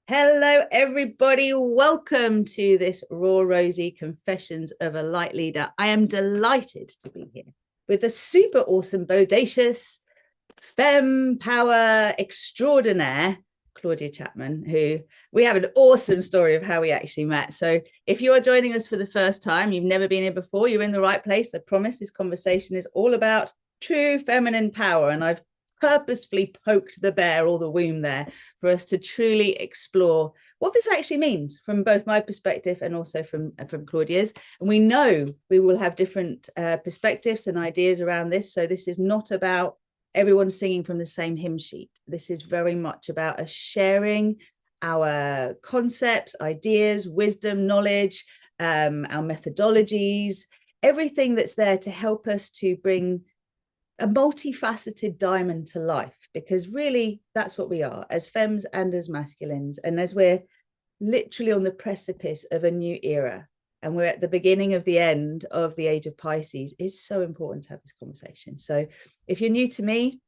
Hello, everybody. Welcome to this Raw Rozy Confessions of a Light Leader. I am delighted to be here with the super awesome, bodacious, femme power extraordinaire, Claudia Chapman, who we have an awesome story of how we actually met. So if you are joining us for the first time, you've never been here before, you're in the right place. I promise this conversation is all about true feminine power. And I've purposefully poked the bear or the womb there for us to truly explore what this actually means from both my perspective and also from Claudia's. And we know we will have different perspectives and ideas around this. So this is not about everyone singing from the same hymn sheet. This is very much about us sharing our concepts, ideas, wisdom, knowledge, our methodologies, everything that's there to help us to bring a multifaceted diamond to life, because really that's what we are as femmes and as masculines. And as we're literally on the precipice of a new era and we're at the beginning of the end of the age of Pisces, it's so important to have this conversation. So if you're new to me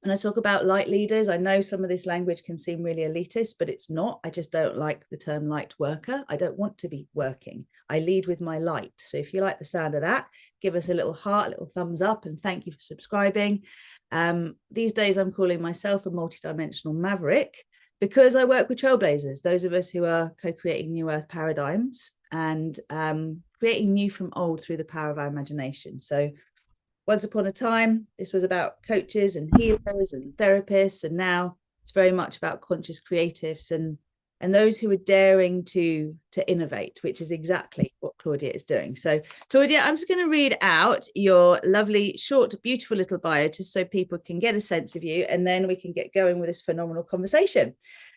and I talk about light leaders, I know some of this language can seem really elitist, but it's not. I just don't like the term light worker. I don't want to be working. I lead with my light. So if you like the sound of that, give us a little heart, a little thumbs up, and thank you for subscribing. These days, I'm calling myself a multidimensional maverick because I work with Trailblazers, those of us who are co-creating new earth paradigms and creating new from old through the power of our imagination. So once upon a time, this was about coaches and healers and therapists, and now it's very much about conscious creatives and those who are daring to innovate, which is exactly what Claudia is doing. So, Claudia, I'm just going to read out your lovely, short, beautiful little bio just so people can get a sense of you, and then we can get going with this phenomenal conversation.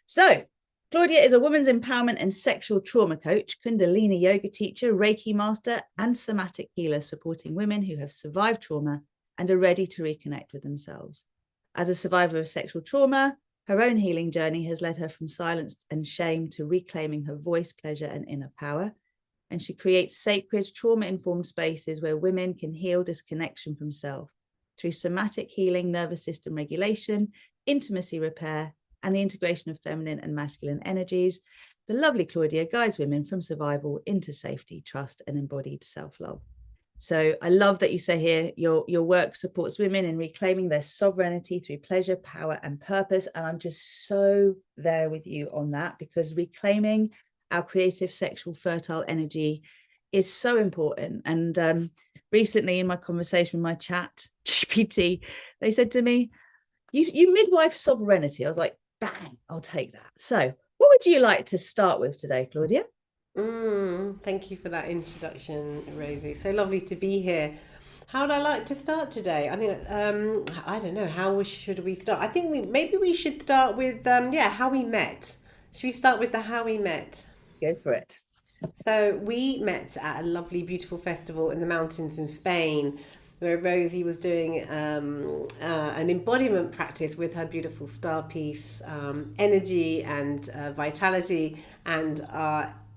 So, Claudia is a women's empowerment and sexual trauma coach, Kundalini yoga teacher, Reiki master, and somatic healer, supporting women who have survived trauma and are ready to reconnect with themselves. As a survivor of sexual trauma, her own healing journey has led her from silence and shame to reclaiming her voice, pleasure, and inner power. And she creates sacred, trauma-informed spaces where women can heal disconnection from self through somatic healing, nervous system regulation, intimacy repair, and the integration of feminine and masculine energies. The lovely Claudia guides women from survival into safety, trust, and embodied self-love. So I love that you say here your work supports women in reclaiming their sovereignty through pleasure, power, and purpose. And I'm just so there with you on that, because reclaiming our creative, sexual, fertile energy is so important. And recently in my conversation with my chat GPT, they said to me, you midwife sovereignty. I was like, bang, I'll take that. So what would you like to start with today, Claudia? Thank you for that introduction, Rosie. So lovely to be here. How would I like to start today? I think I don't know. Should we start? I think maybe we should start with how we met. Should we start with the how we met? Go for it. So we met at a lovely, beautiful festival in the mountains in Spain, where Rosie was doing an embodiment practice with her beautiful star piece, energy and vitality, and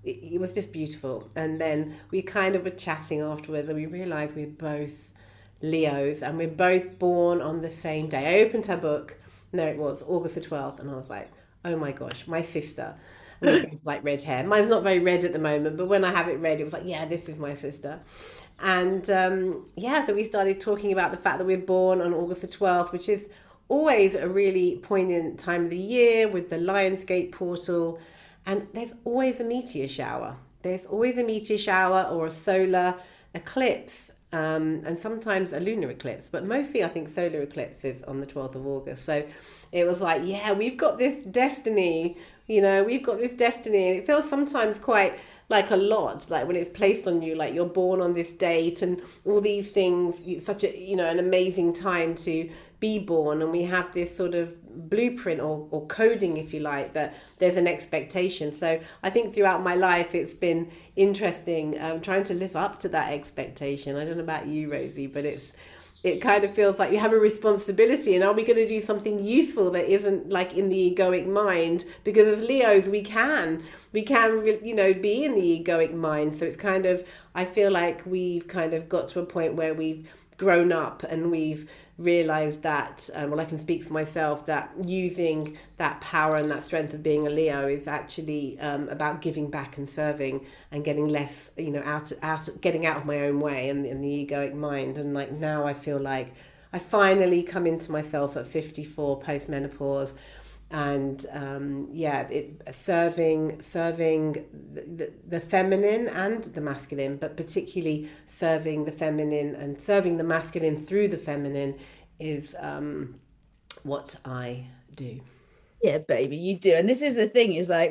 it was just beautiful. And then we kind of were chatting afterwards, and we realized we're both Leos and we're both born on the same day. I opened her book, and there it was, August the 12th, and I was like, oh my gosh, my sister. And we both like red hair. Mine's not very red at the moment, but when I have it red, it was like, yeah, this is my sister. And so we started talking about the fact that we're born on August the 12th, which is always a really poignant time of the year with the Lionsgate portal. And there's always a meteor shower. There's always a meteor shower or a solar eclipse, and sometimes a lunar eclipse. But mostly I think solar eclipse is on the 12th of August. So it was like, yeah, we've got this destiny, we've got this destiny. And it feels sometimes quite like a lot, like when it's placed on you, like you're born on this date and all these things. It's such a, an amazing time to be born, and we have this sort of blueprint or coding, if you like, that there's an expectation. So I think throughout my life it's been interesting trying to live up to that expectation. I don't know about you, Rosie, but it kind of feels like you have a responsibility, and are we going to do something useful that isn't like in the egoic mind? Because as Leos, we can be in the egoic mind. So it's kind of, I feel like we've kind of got to a point where we've grown up and we've realized that, well, I can speak for myself, that using that power and that strength of being a Leo is actually about giving back and serving and getting less, getting out of my own way and the egoic mind. And like now I feel like I finally come into myself at 54 post menopause, and serving the feminine and the masculine, but particularly serving the feminine and serving the masculine through the feminine is what I do. Yeah, baby, you do. And this is the thing, is like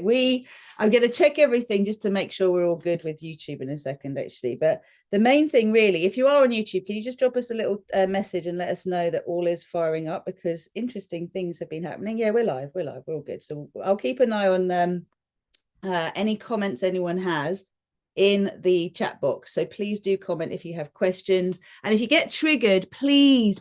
I'm going to check everything just to make sure we're all good with YouTube in a second, actually. But the main thing really, if you are on YouTube, can you just drop us a little message and let us know that all is firing up, because interesting things have been happening. Yeah, we're live, we're all good. So I'll keep an eye on any comments anyone has in the chat box. So please do comment if you have questions. And if you get triggered, please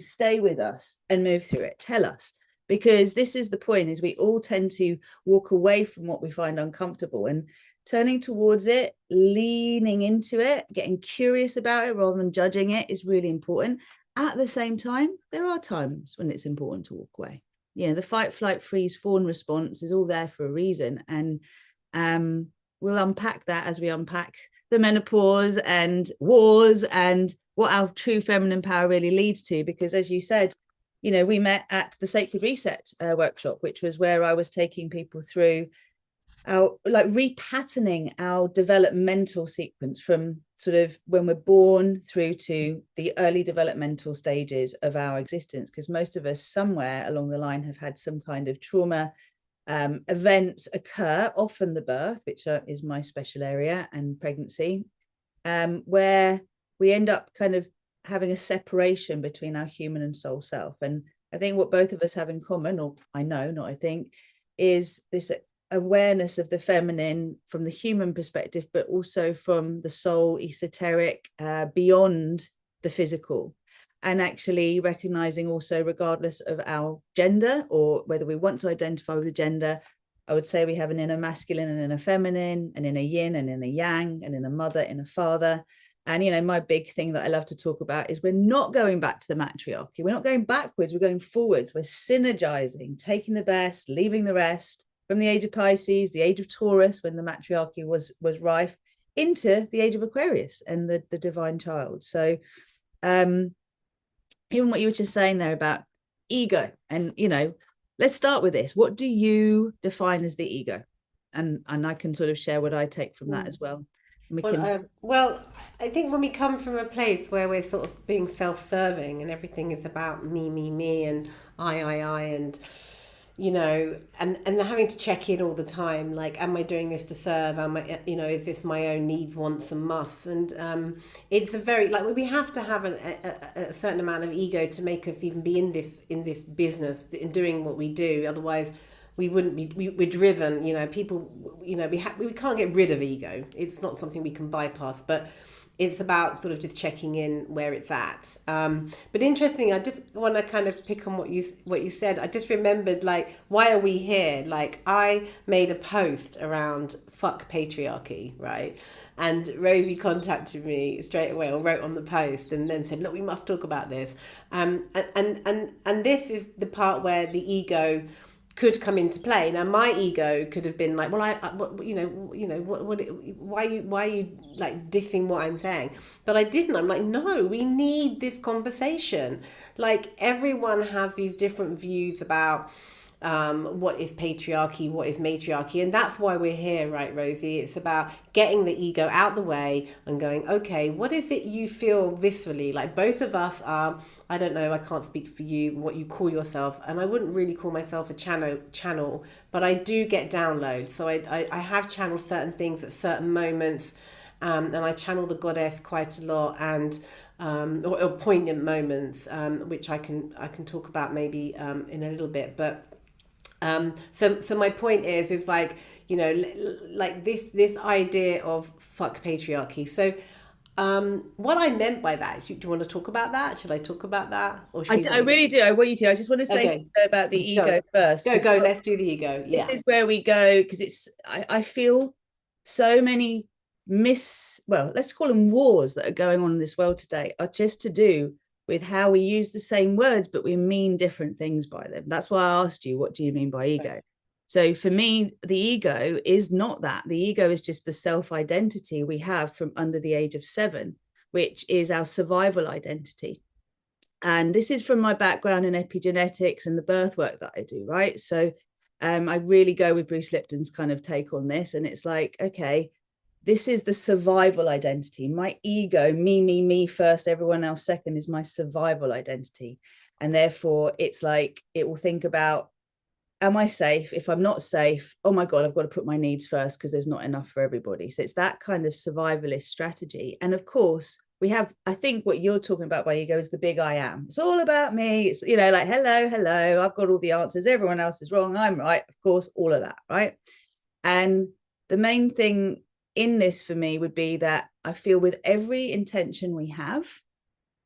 stay with us and move through it. Tell us. Because this is the point, is we all tend to walk away from what we find uncomfortable, and turning towards it, leaning into it, getting curious about it rather than judging it is really important. At the same time, there are times when it's important to walk away. The fight, flight, freeze, fawn response is all there for a reason. And we'll unpack that as we unpack the menopause and wars and what our true feminine power really leads to. Because as you said, we met at the Sacred Reset workshop, which was where I was taking people through our repatterning our developmental sequence from sort of when we're born through to the early developmental stages of our existence. Because most of us somewhere along the line have had some kind of trauma events occur, often the birth, which is my special area, and pregnancy, where we end up kind of having a separation between our human and soul self. And I think what both of us have in common, or I know, not I think, is this awareness of the feminine from the human perspective, but also from the soul, esoteric, beyond the physical. And actually recognizing also, regardless of our gender or whether we want to identify with a gender, I would say we have an inner masculine and an inner feminine, an inner yin and an inner yang, an inner mother, inner father. And, my big thing that I love to talk about is we're not going back to the matriarchy. We're not going backwards. We're going forwards. We're synergizing, taking the best, leaving the rest, from the age of Pisces, the age of Taurus, when the matriarchy was rife, into the age of Aquarius and the divine child. So even what you were just saying there about ego, and, let's start with this. What do you define as the ego? And I can sort of share what I take from that as well. Well, I think when we come from a place where we're sort of being self-serving and everything is about me, and I, and and having to check in all the time, like, am I doing this to serve? Am I, is this my own needs, wants, and musts? And it's a very, like, we have to have a certain amount of ego to make us even be in this business, in doing what we do. Otherwise, we wouldn't be, we're driven, people, we can't get rid of ego. It's not something we can bypass, but it's about sort of just checking in where it's at. But interesting, I just want to kind of pick on what you said. I just remembered, like, why are we here? Like, I made a post around fuck patriarchy, right? And Rozy contacted me straight away, or wrote on the post, and then said, look, we must talk about this. And this is the part where the ego could come into play. Now, my ego could have been like, well, why are you like dissing what I'm saying? But I didn't. I'm like, no, we need this conversation. Like, everyone has these different views about what is patriarchy, what is matriarchy, and that's why we're here, right, Rozy? It's about getting the ego out the way and going, okay, what is it you feel viscerally? Like, both of us are, I don't know, I can't speak for you, what you call yourself, and I wouldn't really call myself a channel, but I do get downloads. So I have channeled certain things at certain moments, and I channel the goddess quite a lot, and or poignant moments, which I can talk about maybe in a little bit, but so my point is like, like this idea of fuck patriarchy. So what I meant by that, do you want to talk about that? Should I talk about that? Or I really do. I want you to. I just want to say something about the ego first. Go. Let's do the ego. Yeah. This is where we go, because I feel so many let's call them wars that are going on in this world today are just to do with how we use the same words, but we mean different things by them. That's why I asked you, what do you mean by ego? Right. So for me, the ego is not that. The ego is just the self-identity we have from under the age of 7, which is our survival identity. And this is from my background in epigenetics and the birth work that I do, right? So I really go with Bruce Lipton's kind of take on this. And it's like, okay, this is the survival identity. My ego, me first, everyone else second, is my survival identity. And therefore, it's like, it will think about, am I safe? If I'm not safe, oh my God, I've got to put my needs first because there's not enough for everybody. So it's that kind of survivalist strategy. And of course, we have, I think what you're talking about by ego is the big I am. It's all about me. It's, like, hello, I've got all the answers. Everyone else is wrong. I'm right. Of course, all of that, right? And the main thing in this for me would be that I feel with every intention we have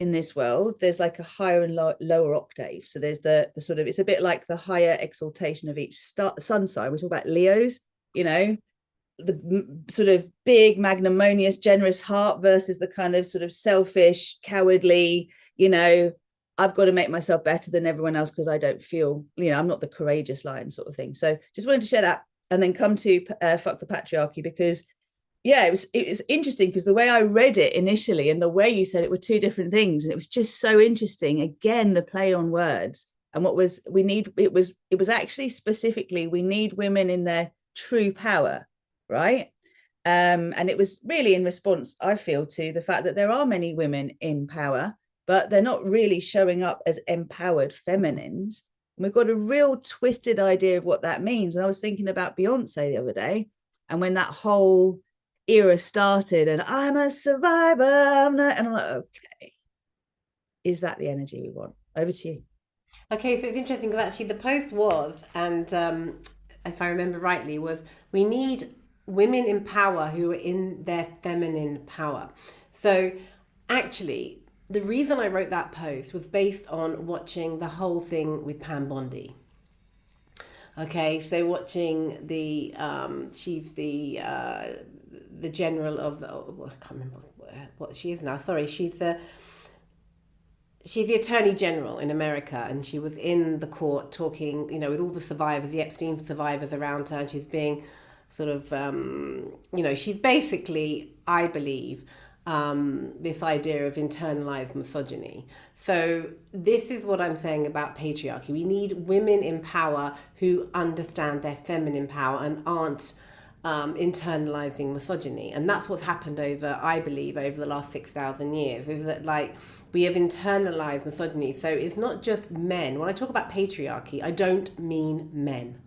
in this world, there's like a higher and lower octave. So there's the sort of, it's a bit like the higher exaltation of each sun sign. We talk about Leos, the sort of big, magnanimous, generous heart versus the kind of sort of selfish, cowardly, I've got to make myself better than everyone else because I don't feel, I'm not the courageous lion sort of thing. So just wanted to share that and then come to fuck the patriarchy, because it was interesting because the way I read it initially and the way you said it were two different things, and it was just so interesting. Again, the play on words and what was it was actually specifically, we need women in their true power, right? And it was really in response, I feel, to the fact that there are many women in power, but they're not really showing up as empowered feminines. And we've got a real twisted idea of what that means. And I was thinking about Beyonce the other day, and when that whole era started and I'm a survivor, and I'm like, okay, is that the energy we want? Over to you. Okay, so it's interesting because actually the post was, and if I remember rightly, was we need women in power who are in their feminine power. So actually, the reason I wrote that post was based on watching the whole thing with Pam Bondi. Okay, so watching she's the general of the, I can't remember what she is now. Sorry, she's the attorney general in America, and she was in the court talking, with all the survivors, the Epstein survivors around her, and she's being sort of, she's basically, I believe, this idea of internalized misogyny. So this is what I'm saying about patriarchy. We need women in power who understand their feminine power and aren't internalizing misogyny. And that's what's happened I believe, over the last 6,000 years, is that we have internalized misogyny. So it's not just men. When I talk about patriarchy, I don't mean men.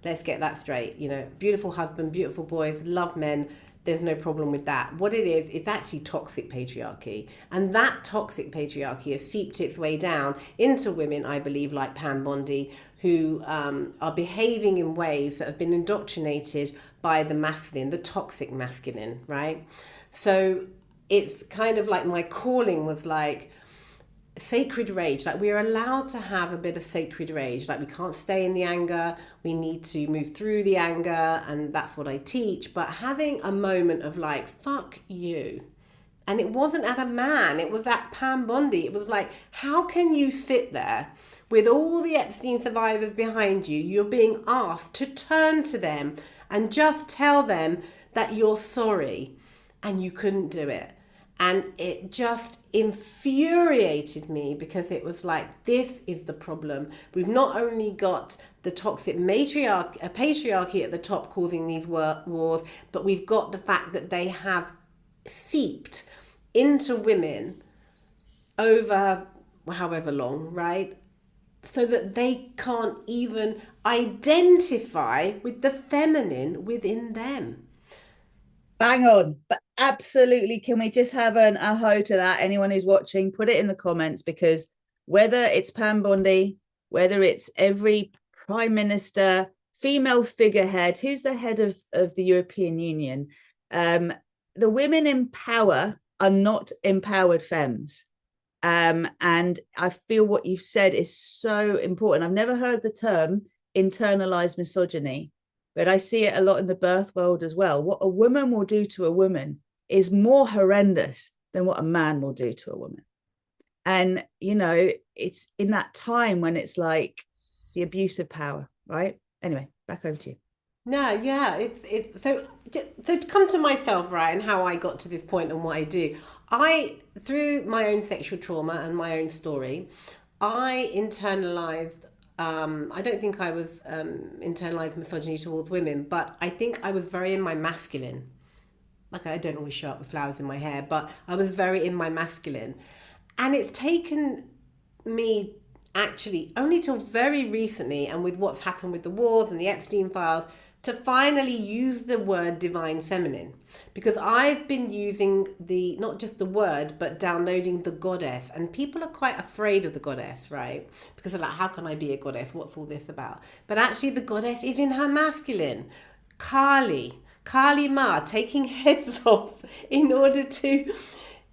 Let's get that straight. Beautiful husband, beautiful boys, love men. There's no problem with that. What it is, it's actually toxic patriarchy. And that toxic patriarchy has seeped its way down into women, I believe, like Pam Bondi, who are behaving in ways that have been indoctrinated by the masculine, the toxic masculine, right? So it's kind of like my calling was like sacred rage. Like, we're allowed to have a bit of sacred rage. Like, we can't stay in the anger. We need to move through the anger. And that's what I teach. But having a moment of like, fuck you. And it wasn't at a man. It was at Pam Bondi. It was like, how can you sit there with all the Epstein survivors behind you? You're being asked to turn to them and just tell them that you're sorry. And you couldn't do it. And it just infuriated me, because it was like, this is the problem. We've not only got the toxic patriarchy at the top causing these wars, but we've got the fact that they have seeped into women over however long, right? So that they can't even identify with the feminine within them. Bang on. But absolutely, can we just have an aho to that? Anyone who's watching, put it in the comments, because whether it's Pam Bondi, whether it's every prime minister, female figurehead, who's the head of the European Union, the women in power are not empowered femmes. And I feel what you've said is so important. I've never heard the term internalized misogyny. but I see it a lot in the birth world as well. What a woman will do to a woman is more horrendous than what a man will do to a woman. And, you know, it's in that time when it's like the abuse of power, right? Anyway, back over to you. No, yeah, it's so to come to myself, right, and how I got to this point and what I do. I, through my own sexual trauma and my own story, I internalized. I don't think I was internalized misogyny towards women, but I think I was very in my masculine. Like, I don't always show up with flowers in my hair, but I was very in my masculine, and it's taken me actually only till very recently, and with what's happened with the wars and the Epstein files, to finally use the word divine feminine, because I've been using the, not just the word, but downloading the goddess, and people are quite afraid of the goddess, right? Because they're like, how can I be a goddess? What's all this about? But actually the goddess is in her masculine. Kali Ma, taking heads off in order to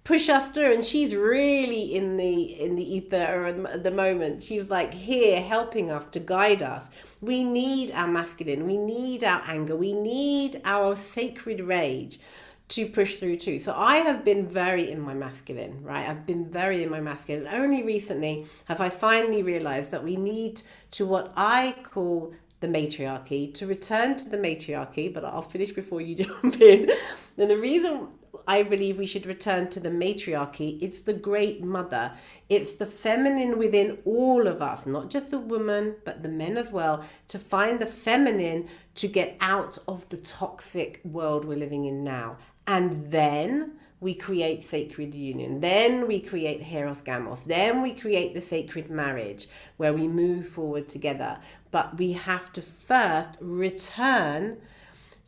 push us through, and she's really in the ether at the moment. She's like here helping us, to guide us. We need our masculine, we need our anger, we need our sacred rage to push through too. So I have been very in my masculine, right? I've been very in my masculine. Only recently have I finally realized that we need to, what I call the matriarchy, to return to the matriarchy, but I'll finish before you jump in. And the reason I believe we should return to the matriarchy, it's the great mother. It's the feminine within all of us, not just the woman, but the men as well, to find the feminine to get out of the toxic world we're living in now. And then we create sacred union. Then we create Heros Gamos. Then we create the sacred marriage where we move forward together. But we have to first return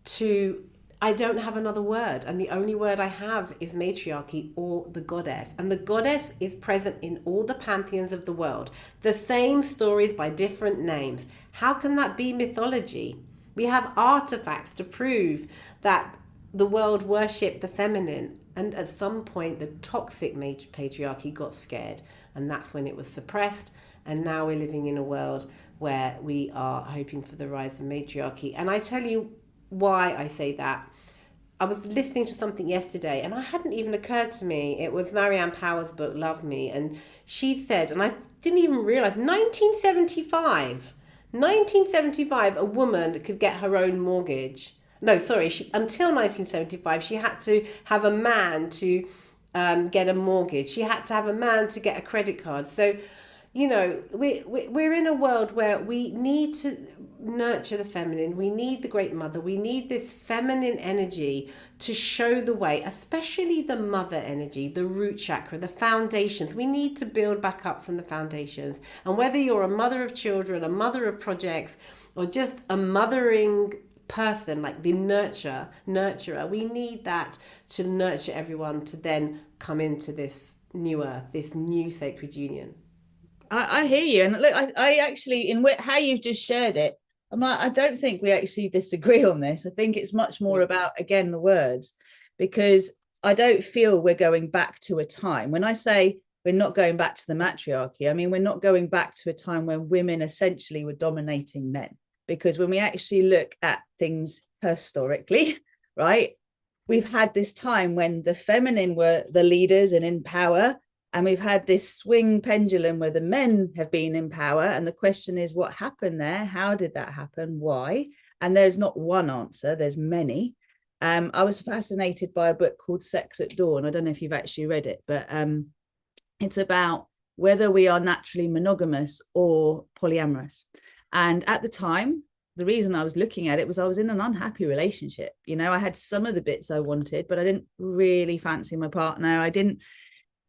to, I don't have another word, and the only word I have is matriarchy or the goddess. And the goddess is present in all the pantheons of the world. The same stories by different names. How can that be mythology? We have artifacts to prove that the world worshipped the feminine. And at some point, the toxic patriarchy got scared. And that's when it was suppressed. And now we're living in a world where we are hoping for the rise of matriarchy. And I tell you why I say that. I was listening to something yesterday, and it hadn't even occurred to me. It was Marianne Power's book, Love Me. And she said, and I didn't even realize, 1975, a woman could get her own mortgage. No, sorry, until 1975, she had to have a man to get a mortgage. She had to have a man to get a credit card. So, you know, we're in a world where we need to nurture the feminine. We need the great mother. We need this feminine energy to show the way, especially the mother energy, the root chakra, the foundations. We need to build back up from the foundations. And whether you're a mother of children, a mother of projects, or just a mothering person, like the nurturer, we need that to nurture everyone to then come into this new earth, this new sacred union. I hear you, and look, I actually, in how you've just shared it, I don't think we actually disagree on this. I think it's much more about, again, the words, because I don't feel we're going back to a time. When I say we're not going back to the matriarchy, I mean we're not going back to a time when women essentially were dominating men. Because when we actually look at things historically, right, we've had this time when the feminine were the leaders and in power, and we've had this swing pendulum where the men have been in power. And the question is, what happened there? How did that happen? Why? And there's not one answer, there's many. I was fascinated by a book called Sex at Dawn. I don't know if you've actually read it, but it's about whether we are naturally monogamous or polyamorous. And at the time, the reason I was looking at it was I was in an unhappy relationship. You know, I had some of the bits I wanted, but I didn't really fancy my partner.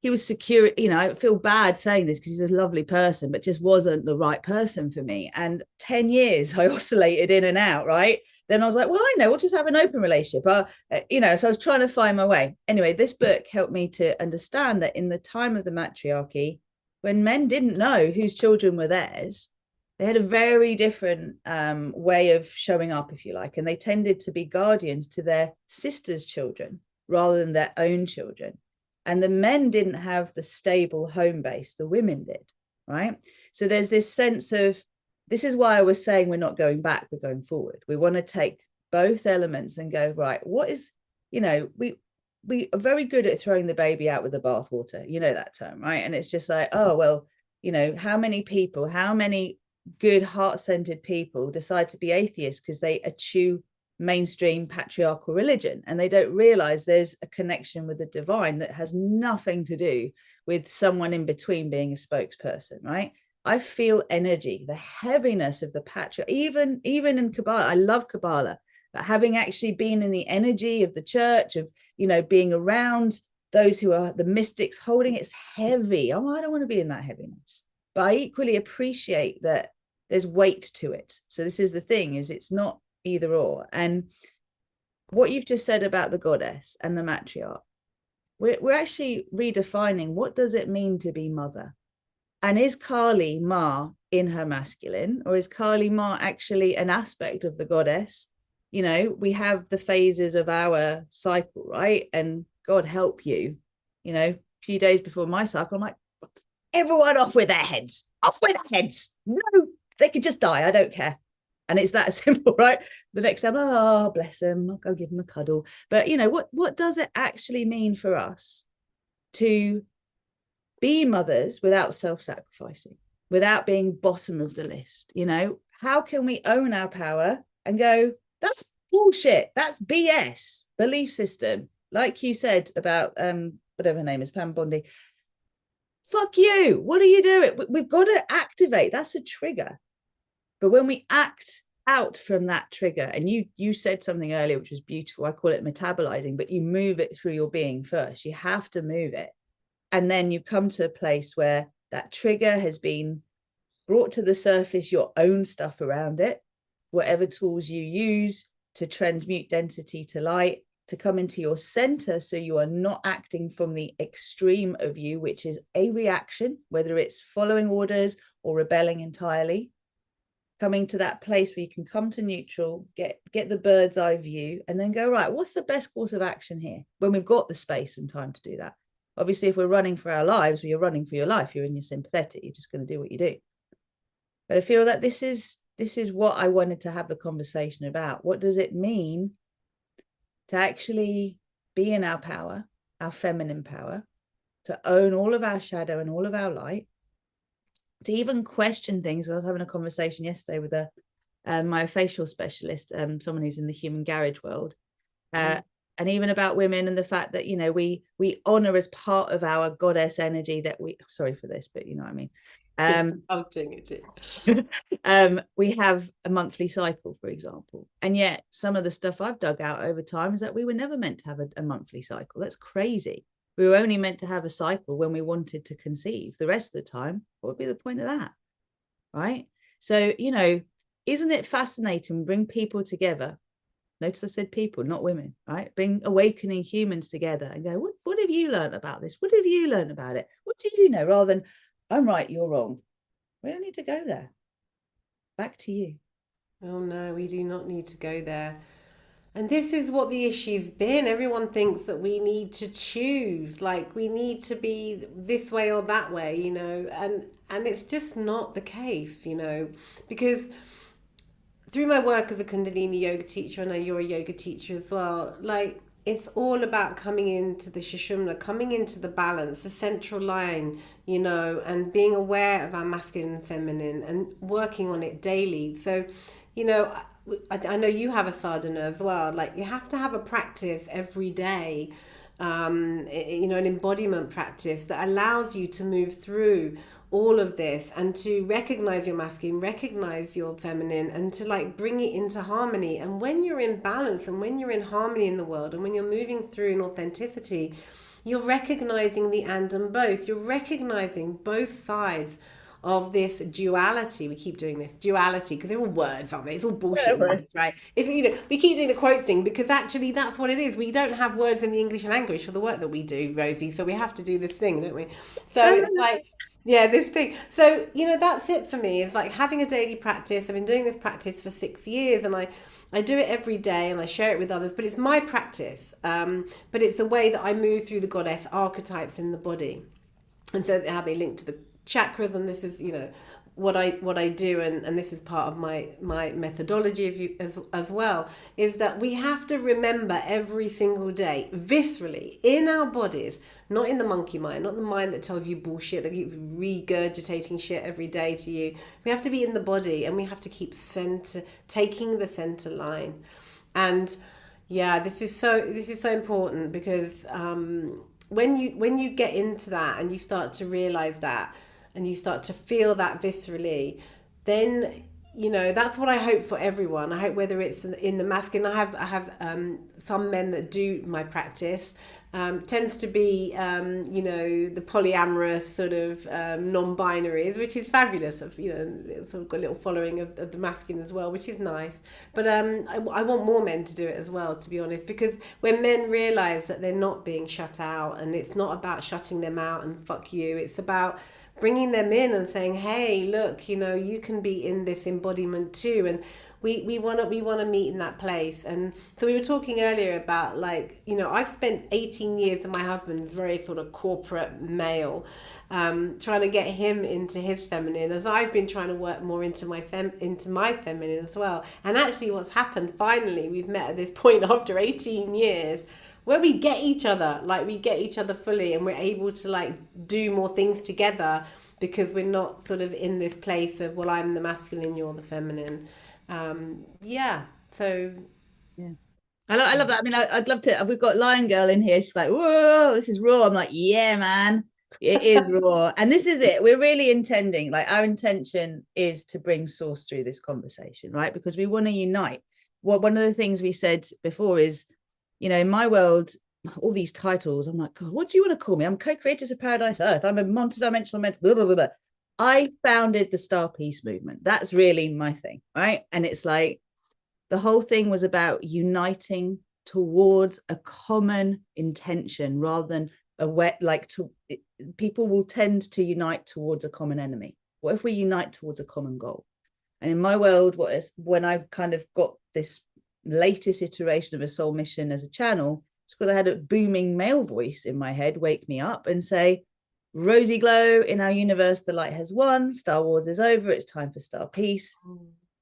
He was secure. You know, I feel bad saying this because he's a lovely person, but just wasn't the right person for me. And 10 years I oscillated in and out, right? Then I was like, well, I know, we'll just have an open relationship. You know, so I was trying to find my way. Anyway, this book helped me to understand that in the time of the matriarchy, when men didn't know whose children were theirs, they had a very different way of showing up, if you like, and they tended to be guardians to their sisters' children rather than their own children. And the men didn't have the stable home base, the women did, right? So there's this sense of this is why I was saying we're not going back, we're going forward. We want to take both elements and go, right, what is, we are very good at throwing the baby out with the bathwater, that term, right? And it's just like, oh, well, how many good heart-centered people decide to be atheists because they eschew mainstream patriarchal religion, and they don't realize there's a connection with the divine that has nothing to do with someone in between being a spokesperson, right? I feel energy, the heaviness of the even in Kabbalah. I love Kabbalah, but having actually been in the energy of the church, of being around those who are the mystics, holding, it's heavy. Oh, I don't want to be in that heaviness, but I equally appreciate that there's weight to it. So this is the thing, is it's not either or. And what you've just said about the goddess and the matriarch, we're actually redefining, what does it mean to be mother? And is Kali Ma in her masculine, or is Kali Ma actually an aspect of the goddess? We have the phases of our cycle, right? And God help you, a few days before my cycle, I'm like, everyone off with their heads, no, they could just die, I don't care. And it's that simple, right? The next time, oh, bless them, I'll go give them a cuddle. But what does it actually mean for us to be mothers without self-sacrificing, without being bottom of the list? How can we own our power and go, that's bullshit, that's BS belief system, like you said about whatever her name is, Pam Bondi. Fuck you, what are you doing? We've got to activate, that's a trigger. But when we act out from that trigger, and you said something earlier which was beautiful, I call it metabolizing, but you move it through your being first. You have to move it, and then you come to a place where that trigger has been brought to the surface, your own stuff around it, whatever tools you use to transmute density to light, to come into your center, so you are not acting from the extreme of you, which is a reaction, whether it's following orders or rebelling entirely. Coming to that place where you can come to neutral, get the bird's eye view, and then go, right, what's the best course of action here, when we've got the space and time to do that? Obviously, if we're running for our lives, well, you're running for your life, you're in your sympathetic, you're just going to do what you do. But I feel that this is what I wanted to have the conversation about. What does it mean to actually be in our power, our feminine power, to own all of our shadow and all of our light, to even question things? I was having a conversation yesterday with a myofascial specialist, someone who's in the human garage world, and even about women, and the fact that we honor as part of our goddess energy that we, sorry for this, but you know what I mean. I was doing it too. We have a monthly cycle, for example, and yet some of the stuff I've dug out over time is that we were never meant to have a monthly cycle. That's crazy. We were only meant to have a cycle when we wanted to conceive. The rest of the time, what would be the point of that? Right? So, isn't it fascinating? We bring people together. Notice I said people, not women, right? Bring awakening humans together and go, what have you learned about this? What have you learned about it? What do you know? Rather than, I'm right, you're wrong. We don't need to go there. Back to you. Oh no, we do not need to go there. And this is what the issue's been. Everyone thinks that we need to choose, like we need to be this way or that way, and it's just not the case, because through my work as a Kundalini yoga teacher, I know you're a yoga teacher as well, like it's all about coming into the Sushumna, coming into the balance, the central line, and being aware of our masculine and feminine and working on it daily. So, I know you have a sadhana as well. Like you have to have a practice every day, an embodiment practice that allows you to move through all of this and to recognize your masculine, recognize your feminine, and to bring it into harmony. And when you're in balance and when you're in harmony in the world and when you're moving through in authenticity, you're recognizing the and both. You're recognizing both sides of this duality. We keep doing this duality because they're all words, aren't they? It's all bullshit words, right? We keep doing the quote thing because actually that's what it is. We don't have words in the English language for the work that we do, Rosie. So we have to do this thing, don't we? So it's this thing. So, that's it for me. It's like having a daily practice. I've been doing this practice for 6 years and I do it every day and I share it with others, but it's my practice. But it's a way that I move through the goddess archetypes in the body. And so how they link to the chakras, and this is what I do, and this is part of my methodology of you as well, is that we have to remember every single day, viscerally, in our bodies, not in the monkey mind, not the mind that tells you bullshit, that keeps regurgitating shit every day to you. We have to be in the body, and we have to keep taking the center line. And yeah, this is so important, because when you get into that and you start to realize that, and you start to feel that viscerally, then that's what I hope for everyone. I hope, whether it's in the masculine, I have some men that do my practice, tends to be the polyamorous sort of non-binaries, which is fabulous. Of sort of got a little following of the masculine as well, which is nice. But I want more men to do it as well, to be honest, because when men realize that they're not being shut out, and it's not about shutting them out and fuck you, it's about bringing them in and saying, hey, look, you can be in this embodiment too. And we want to meet in that place. And so we were talking earlier about, like, I've spent 18 years, and my husband's very sort of corporate male, trying to get him into his feminine, as I've been trying to work more into my feminine as well. And actually what's happened, finally, we've met at this point after 18 years, where we get each other fully, and we're able to, like, do more things together, because we're not sort of in this place of, well, I'm the masculine, you're the feminine. So yeah, I love that. I mean, I'd love to. We've got Lion Girl in here. She's like, whoa, this is raw. I'm like, yeah, man, it is raw. And this is it. We're really intending, like, our intention is to bring source through this conversation, right? Because we want to unite. Well, one of the things we said before is, in my world, all these titles, I'm like, God, what do you want to call me? I'm co-creators of Paradise Earth. I'm a multidimensional mental, blah, blah, blah, blah. I founded the Star Peace movement. That's really my thing, right? And it's like, the whole thing was about uniting towards a common intention, rather than people will tend to unite towards a common enemy. What if we unite towards a common goal? And in my world, when I kind of got this latest iteration of a soul mission as a channel, it's because I had a booming male voice in my head wake me up and say, Rozyglow, in our universe, the light has won, Star Wars is over, it's time for Star Peace,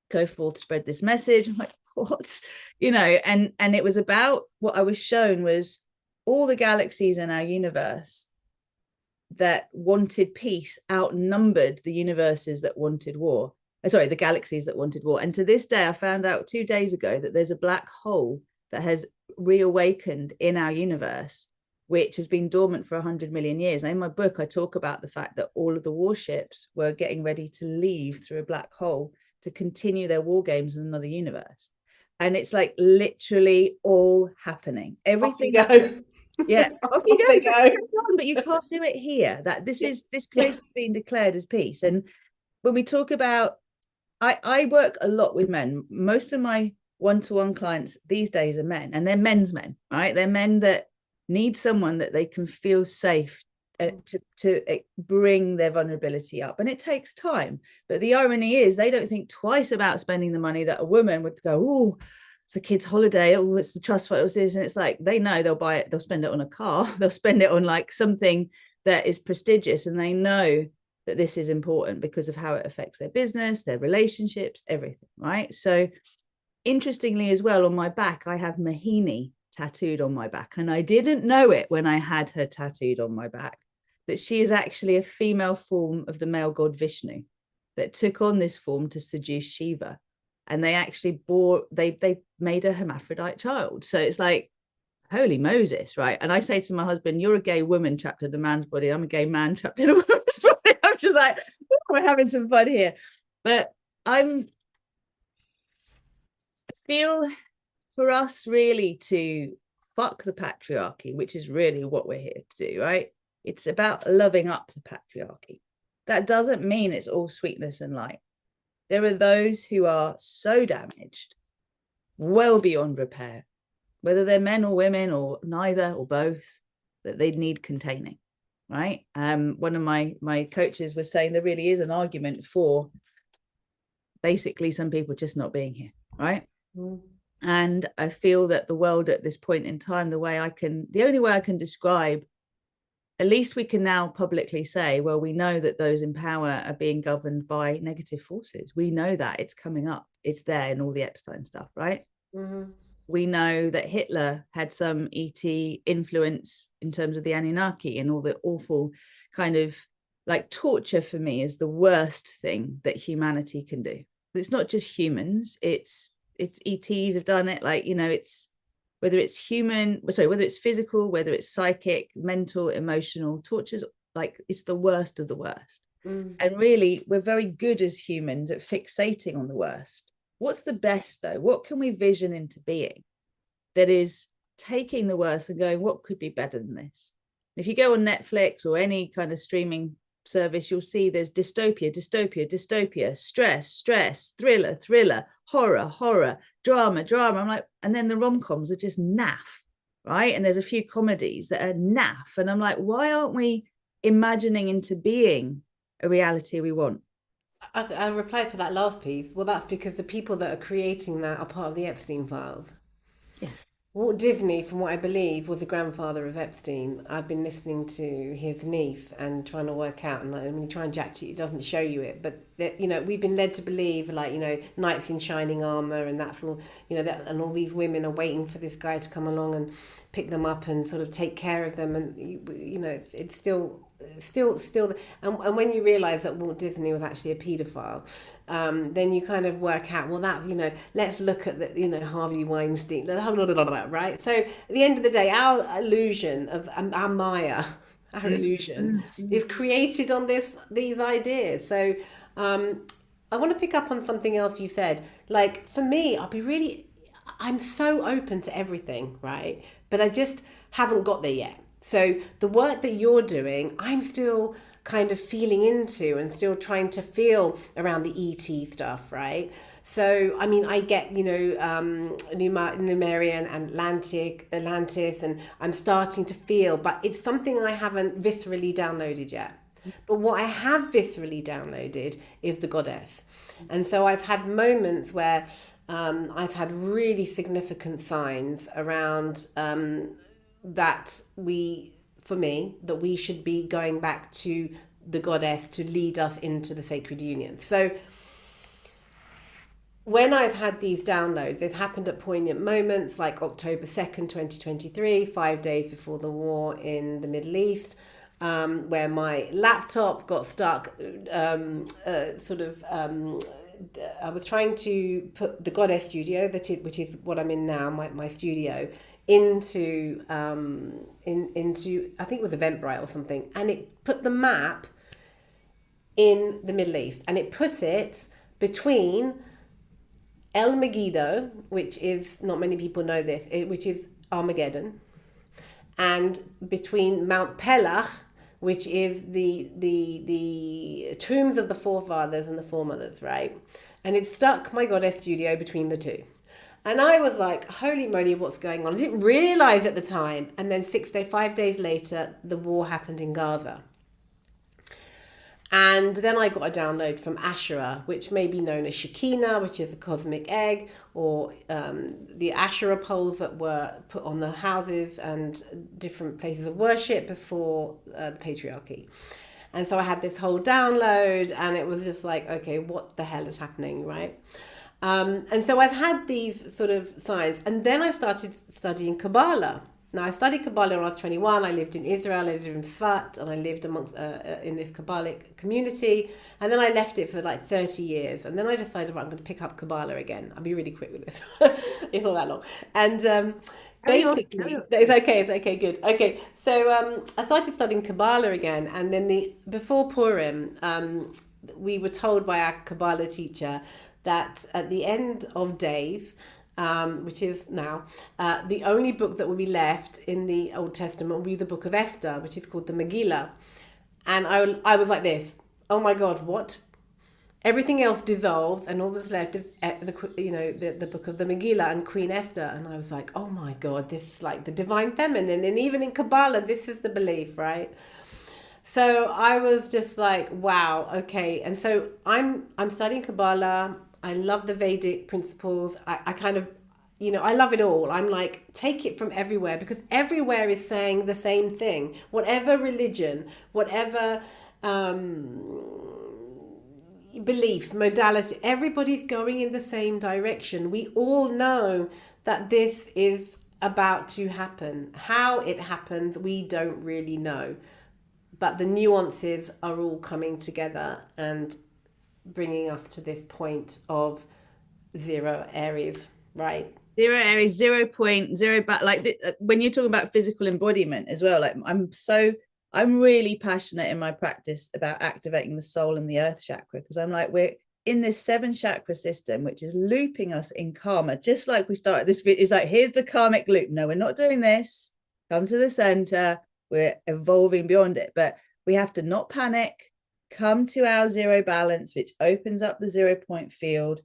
go forth, spread this message. I'm like, what? And it was about, what I was shown was all the galaxies in our universe that wanted peace outnumbered the universes that wanted war. The galaxies that wanted war. And to this day, I found out 2 days ago that there's a black hole that has reawakened in our universe, which has been dormant for 100 million years. And in my book, I talk about the fact that all of the warships were getting ready to leave through a black hole to continue their war games in another universe. And it's like literally all happening. Everything. Off you go. Yeah, off you go. But you can't do it here. This place is being declared as peace. And when we talk about, I work a lot with men. Most of my one-to-one clients these days are men, and they're men's men, right? They're men that need someone that they can feel safe to bring their vulnerability up. And it takes time. But the irony is, they don't think twice about spending the money that a woman would go, oh, it's a kid's holiday, oh, it's the trust fund, and it's like, they know they'll buy it, they'll spend it on a car, they'll spend it on like something that is prestigious, and they know that this is important because of how it affects their business, their relationships, everything, right? So interestingly as well, on my back, I have Mohini tattooed on my back. And I didn't know it when I had her tattooed on my back, that she is actually a female form of the male god Vishnu that took on this form to seduce Shiva. And they actually they made a hermaphrodite child. So it's like, holy Moses, right? And I say to my husband, you're a gay woman trapped in a man's body. I'm a gay man trapped in a woman's body. I'm just like, we're having some fun here. But I feel for us really to fuck the patriarchy, which is really what we're here to do, right? It's about loving up the patriarchy. That doesn't mean it's all sweetness and light. There are those who are so damaged, well beyond repair, whether they're men or women or neither or both, that they need containing, right? One of my coaches was saying there really is an argument for basically some people just not being here, right? And I feel that the world at this point in time, the only way I can describe at least we can now publicly say, well, we know that those in power are being governed by negative forces. We know that it's coming up. It's there in all the Epstein stuff, right? Mm-hmm. We know that Hitler had some ET influence in terms of the Anunnaki and all the awful kind of like torture. For me, is the worst thing that humanity can do. But it's not just humans, it's ETs have done it. Like, you know, it's whether it's whether it's physical, whether it's psychic, mental, emotional tortures, like it's the worst of the worst. And really, we're very good as humans at fixating on the worst. What's the best though? What can we vision into being that is taking the worst and going, what could be better than this? If you go on Netflix or any kind of streaming service, you'll see there's dystopia, stress, thriller, horror, drama. I'm like, and then the rom-coms are just naff, right? And there's a few comedies that are naff. And I'm like, why aren't we imagining into being a reality we want? I replied to that last piece. Well, that's because the people that are creating that are part of the Epstein files. Yeah. Walt Disney, from what I believe, was the grandfather of Epstein. I've been listening to his niece and trying to work out, and when you try and jack it, it doesn't show you it. But you know, we've been led to believe, like, you know, knights in shining armor, and that's all. You know, that, and all these women are waiting for this guy to come along and pick them up and sort of take care of them. And you know, it's still. And when you realize that Walt Disney was actually a paedophile, then you kind of work out, well, that, you know, let's look at the, you know, Harvey Weinstein, right? So at the end of the day, our illusion of our Maya, our illusion is created on these ideas. So I want to pick up on something else you said. Like, for me, I'm so open to everything, right? But I just haven't got there yet. So the work that you're doing, I'm still kind of feeling into and still trying to feel around the ET stuff, right? So, I mean, I get, you know, Numerian and Atlantis, and I'm starting to feel, but it's something I haven't viscerally downloaded yet. But what I have viscerally downloaded is the goddess. And so I've had moments where I've had really significant signs around that we should be going back to the goddess to lead us into the sacred union. So when I've had these downloads, they've happened at poignant moments, like October 2nd, 2023, 5 days before the war in the Middle East, where my laptop got stuck, I was trying to put the Goddess Studio, which is what I'm in now, my studio, into I think it was Eventbrite or something, and it put the map in the Middle East, and it put it between El Megiddo, which is, not many people know this, which is Armageddon, and between Mount Pelach, which is the tombs of the forefathers and the foremothers, right? And it stuck my Goddess Studio between the two. And I was like, holy moly, what's going on? I didn't realize at the time. And then 5 days later, the war happened in Gaza. And then I got a download from Asherah, which may be known as Shekinah, which is a cosmic egg, or the Asherah poles that were put on the houses and different places of worship before the patriarchy. And so I had this whole download, and it was just like, okay, what the hell is happening, right? And so I've had these sort of signs. And then I started studying Kabbalah. Now, I studied Kabbalah when I was 21. I lived in Israel, I lived in Sfat, and I lived amongst in this Kabbalic community. And then I left it for like 30 years. And then I decided, right, I'm going to pick up Kabbalah again. I'll be really quick with this. It's not that long. And basically, it's okay, good. Okay, so I started studying Kabbalah again. And then before Purim, we were told by our Kabbalah teacher that at the end of days, which is now, the only book that will be left in the Old Testament will be the book of Esther, which is called the Megillah. And I was like this, oh my God, what? Everything else dissolves, and all that's left is the book of the Megillah and Queen Esther. And I was like, oh my God, this is like the divine feminine. And even in Kabbalah, this is the belief, right? So I was just like, wow, okay. And so I'm studying Kabbalah. I love the Vedic principles. I kind of I love it all. I'm like, take it from everywhere, because everywhere is saying the same thing. Whatever religion, whatever beliefs, modality, everybody's going in the same direction. We all know that this is about to happen. How it happens, we don't really know. But the nuances are all coming together and bringing us to this point of 0 Aries, right? 0 Aries, 0.0 back. Like when you're talking about physical embodiment as well, like I'm really passionate in my practice about activating the soul and the earth chakra, because I'm like, we're in this 7 chakra system, which is looping us in karma, just like we started this video. It's like, here's the karmic loop. No, we're not doing this. Come to the center. We're evolving beyond it, but we have to not panic, come to our 0 balance, which opens up the 0 point field.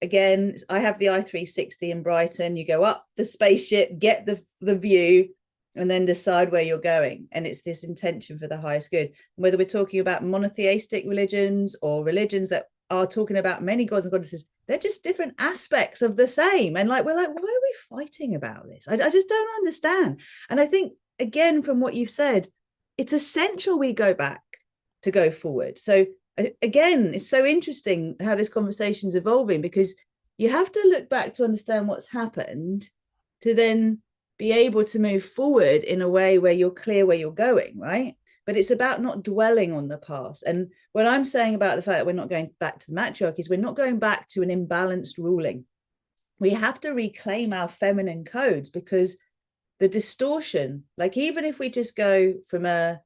Again, I have the i360 in Brighton. You go up the spaceship, get the view, and then decide where you're going. And it's this intention for the highest good. Whether we're talking about monotheistic religions or religions that are talking about many gods and goddesses, they're just different aspects of the same. And like, we're like, why are we fighting about this? I just don't understand. And I think, again, from what you've said, it's essential we go back to go forward. So again, it's so interesting how this conversation's evolving, because you have to look back to understand what's happened to then be able to move forward in a way where you're clear where you're going, right? But it's about not dwelling on the past. And what I'm saying about the fact that we're not going back to the matriarchy is we're not going back to an imbalanced ruling. We have to reclaim our feminine codes, because the distortion, like even if we just go from a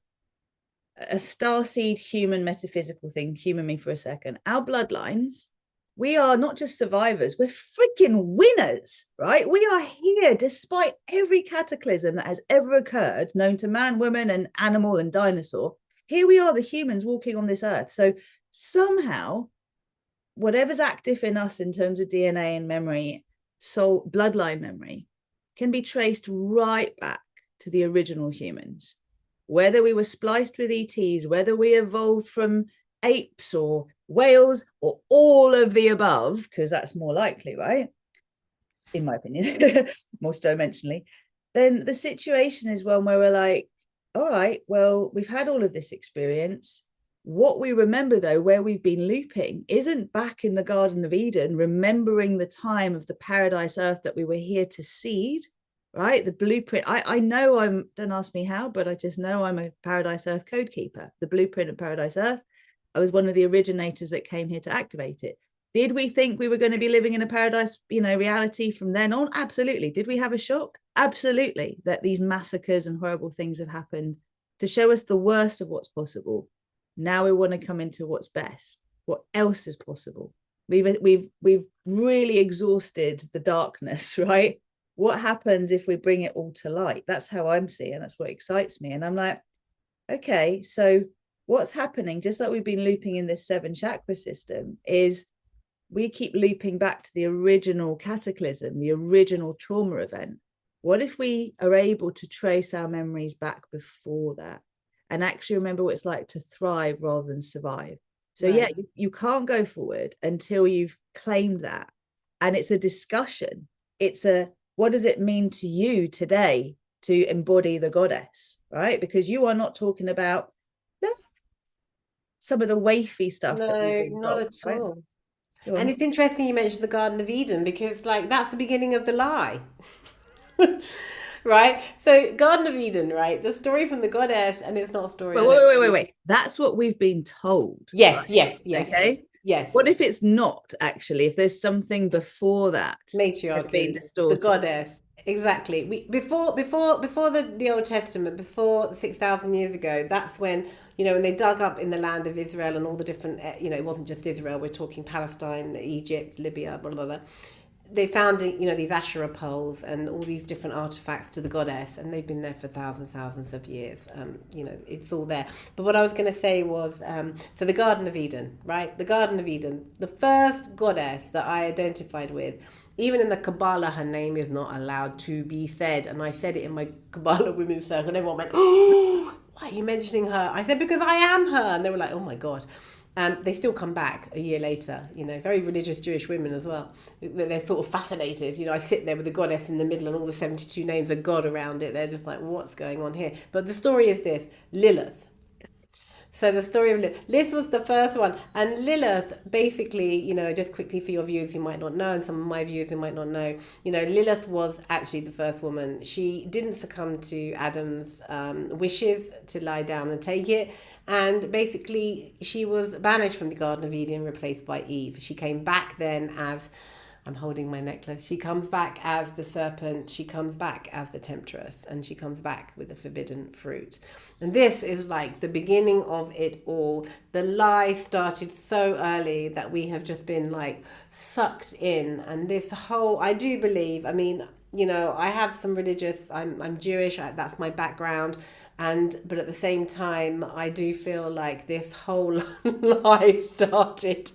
starseed human metaphysical thing, humor me for a second, our bloodlines, we are not just survivors, we're freaking winners, right? We are here despite every cataclysm that has ever occurred, known to man, woman, and animal and dinosaur. Here we are, the humans walking on this earth. So somehow, whatever's active in us in terms of DNA and memory, soul, bloodline memory, can be traced right back to the original humans. Whether we were spliced with ETs, whether we evolved from apes or whales or all of the above, because that's more likely, right? In my opinion, most dimensionally, then the situation is one where we're like, all right, well, we've had all of this experience. What we remember, though, where we've been looping, isn't back in the Garden of Eden, remembering the time of the paradise earth that we were here to seed, right? The blueprint. I know don't ask me how, but I just know I'm a paradise earth code keeper. The blueprint of paradise earth. I was one of the originators that came here to activate it. Did we think we were going to be living in a paradise, reality from then on? Absolutely. Did we have a shock? Absolutely. That these massacres and horrible things have happened to show us the worst of what's possible. Now we want to come into what's best. What else is possible? We've really exhausted the darkness, right? What happens if we bring it all to light? That's how I'm seeing. That's what excites me. And I'm like, okay, so what's happening, just like we've been looping in this 7 chakra system, is we keep looping back to the original cataclysm, the original trauma event. What if we are able to trace our memories back before that and actually remember what it's like to thrive rather than survive? So right. Yeah, you can't go forward until you've claimed that. And it's a discussion. It's what does it mean to you today to embody the goddess, right? Because you are not talking about some of the wafy stuff. No, not at all. And it's interesting you mentioned the Garden of Eden, because that's the beginning of the lie. Right? So Garden of Eden, right? The story from the goddess, and it's not a story. Wait. That's what we've been told. Yes, right? yes. Okay. Yes. What if it's not actually? If there's something before that, matriarchy, being distorted, the goddess. Exactly. Before the Old Testament, before 6,000 years ago, that's when, when they dug up in the land of Israel and all the different, it wasn't just Israel, we're talking Palestine, Egypt, Libya, blah, blah, blah. They found, these Asherah poles and all these different artifacts to the goddess, and they've been there for thousands of years. It's all there. But what I was going to say was, so the Garden of Eden, right? The Garden of Eden, the first goddess that I identified with, even in the Kabbalah, her name is not allowed to be said. And I said it in my Kabbalah women's circle, and everyone went, oh, why are you mentioning her? I said, because I am her. And they were like, oh my God. They still come back a year later, very religious Jewish women as well. They're sort of fascinated. I sit there with the goddess in the middle and all the 72 names of God around it. They're just like, what's going on here? But the story is this: Lilith. So the story of Lilith was the first one. And Lilith, basically, just quickly for your viewers who might not know, and some of my viewers who might not know, Lilith was actually the first woman. She didn't succumb to Adam's wishes to lie down and take it. And basically, she was banished from the Garden of Eden, replaced by Eve. She came back then as... I'm holding my necklace. She comes back as the serpent. She comes back as the temptress, and she comes back with the forbidden fruit. And this is like the beginning of it all. The lie started so early that we have just been like sucked in. And this whole, I do believe, I have some religious, I'm Jewish, that's my background. But at the same time, I do feel like this whole lie started